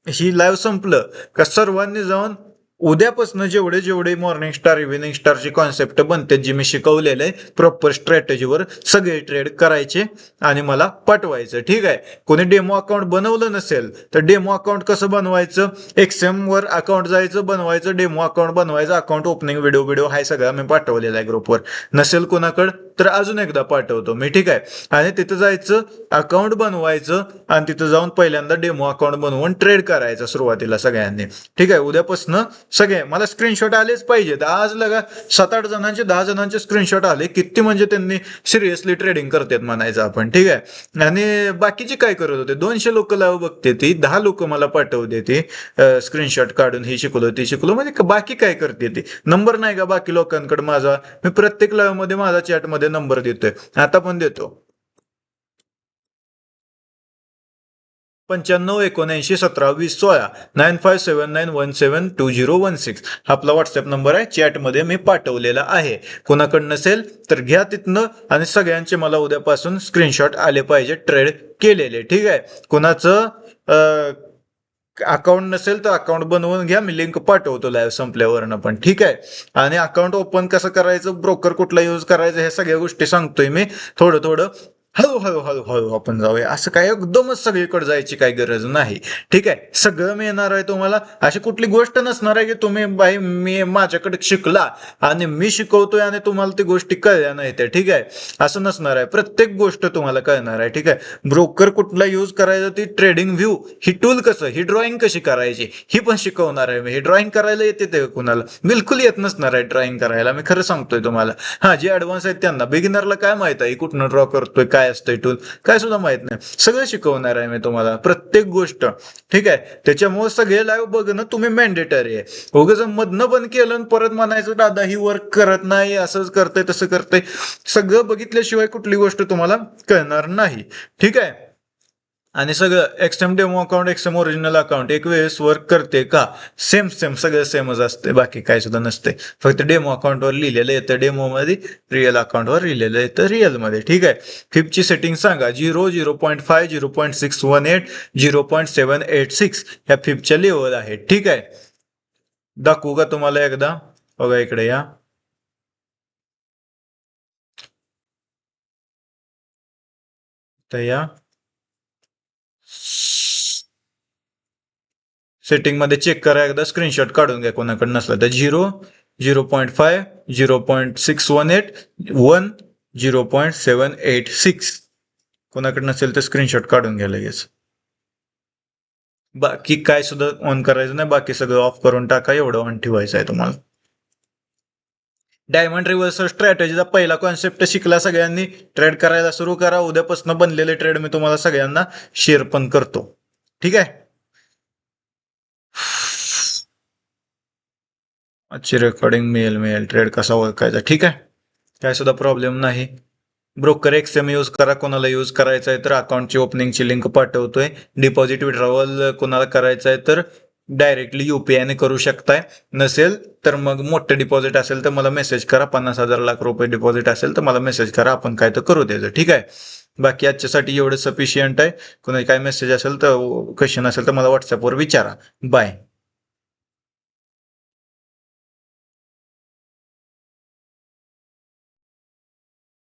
Speaker 1: ही लाईव्ह संपलं का सर्वांनी जाऊन उद्यापासून जेवढे जेवढे मॉर्निंग स्टार इव्हिनिंग स्टारची कॉन्सेप्ट बनते जी मी शिकवलेलं आहे प्रॉपर स्ट्रॅटेजीवर सगळे ट्रेड करायचे आणि मला पाठवायचं. ठीक आहे, कोणी डेमो अकाउंट बनवलं नसेल तर डेमो अकाउंट कसं बनवायचं, एक्सएम वर अकाउंट जायचं, बनवायचं डेमो अकाउंट, बनवायचं अकाउंट ओपनिंग व्हिडिओ हाय सगळा मी पाठवलेला आहे ग्रुपवर. नसेल कोणाकडं तर अजून एकदा पाठवतो मी. ठीक आहे, आणि तिथं जायचं, अकाउंट बनवायचं आणि तिथं जाऊन पहिल्यांदा डेमो अकाउंट बनवून ट्रेड करायचं सुरुवातीला सगळ्यांनी. ठीक आहे, उद्यापासून सगळे मला स्क्रीनशॉट आलेच पाहिजेत. आज लगा 7-8 जणांचे 10 जणांचे स्क्रीनशॉट आले, किती म्हणजे त्यांनी सिरियसली ट्रेडिंग करतात म्हणायचं आपण. ठीक आहे, आणि बाकीचे काय करत होते, 200 लोक लावू बघते ती, 10 लोक मला पाठवते ती स्क्रीनशॉट काढून, ही शिकलो ती शिकलो, म्हणजे बाकी काय करते ती. नंबर नाही का बाकी लोकांकडे माझा, मी प्रत्येक लाईव्ह मध्ये माझा चॅट मध्ये नंबर देतोय, आता पण देतो. 95-79-17-20-16 9579172016 हा आपला व्हॉट्सअप नंबर आहे. चॅटमध्ये मी पाठवलेला आहे. कोणाकडे नसेल तर घ्या तिथनं, आणि सगळ्यांचे मला उद्यापासून स्क्रीनशॉट आले पाहिजे ट्रेड केलेले. ठीक आहे, कोणाचं अकाउंट नसेल तर अकाउंट बनवून घ्या, मी लिंक पाठवतो लाईव्ह संपल्यावरनं पण, ठीक आहे. आणि अकाउंट ओपन कसं करायचं, ब्रोकर कुठला यूज करायचं, हे सगळ्या गोष्टी सांगतोय मी. थोडं थोडं हळू आपण जाऊया. असं काय एकदमच सगळीकडे जायची काही गरज नाही, ठीक आहे. सगळं मिळणार आहे तुम्हाला. अशी कुठली गोष्ट नसणार आहे की तुम्ही बाई मी माझ्याकडे शिकला आणि मी शिकवतोय आणि तुम्हाला ती गोष्टी कळल्या नाही त्या, ठीक आहे. असं नसणार आहे. प्रत्येक गोष्ट तुम्हाला कळणार आहे, ठीक आहे. ब्रोकर कुठला यूज करायचा, ती ट्रेडिंग व्ह्यू, ही टूल कसं, ही ड्रॉइंग कशी करायची, ही पण शिकवणार आहे मी. ही ड्रॉइंग करायला येते ते कुणाला बिलकुल येत नसणार आहे ड्रॉइंग करायला, मी खरं सांगतोय तुम्हाला. हा, जे ऍडव्हान्स आहेत त्यांना, बिगिनरला काय माहित आहे कुठनं ड्रॉ करतोय, काय असतंय टूल, काय सुद्धा माहित नाही. सगळं शिकवणार आहे मी तुम्हाला, प्रत्येक गोष्ट, ठीक आहे. त्याच्यामुळे सगळे लाईव्ह बघणं तुम्ही मॅन्डेटरी आहे. उगाच मधनं बंद केलं आणि परत म्हणायचं दादा ही वर्क करत नाही, असंच करतंय तसं करतंय, सगळं बघितल्याशिवाय कुठली गोष्ट तुम्हाला कळणार नाही, ठीक आहे. आणि सगळं XM demo account, XM original account एक वेळेस वर्क करते का, सेम सगळं सेमच असते, बाकी काय सुद्धा नसते. फक्त डेमो अकाउंटवर लिहिलेलं येतं डेमो मध्ये, रिअल अकाउंटवर लिहिलेलं येतं रिअल मध्ये, ठीक आहे. फिपची सेटिंग सांगा, 0, 0.5, 0.618, 0.786 ह्या फिपच्या लेवल आहेत, ठीक आहे. दाखवू का तुम्हाला एकदा, बघा इकडे या. तर या सेटिंग मध्ये चेक करा एकदा, स्क्रीनशॉट काढून घ्या कोणाकडे नसला तर. 0, 0.5, 0.618, 1, 0.786 कोणाकडे नसेल तर स्क्रीनशॉट काढून घ्या लगेच. बाकी काय सुद्धा ऑन करायचं नाही, बाकी सगळं ऑफ करून टाका, एवढं ऑन ठेवायचं आहे तुम्हाला. डायमंड रिव्हर्सल स्ट्रॅटेजीचा पहिला कॉन्सेप्ट शिकला सगळ्यांनी, ट्रेड करायला सुरू करा. उद्यापासून बनलेले ट्रेड मी तुम्हाला सगळ्यांना शेअर पण करतो, ठीक आहे. आजची रेकॉर्डिंग मिळेल ट्रेड कसा ओळखायचा, ठीक आहे. काय सुद्धा प्रॉब्लेम नाही. ब्रोकर एक्सएम यूज करा, कोणाला यूज करायचं आहे तर अकाउंटची ओपनिंगची लिंक पाठवतोय. डिपॉझिट विड्रॉवल कोणाला करायचं आहे तर डायरेक्टली UPI करू शकताय. नसेल तर मग मोठं डिपॉझिट असेल तर मला मेसेज करा, 50,000 लाख रुपये डिपॉझिट असेल तर मला मेसेज करा, आपण काय तर करू द्यायचं, ठीक आहे. बाकी आजच्यासाठी एवढं सफिशियंट आहे. कोणाची काय मेसेज असेल तर क्वेश्चन असेल तर मला व्हॉट्सअपवर विचारा. बाय.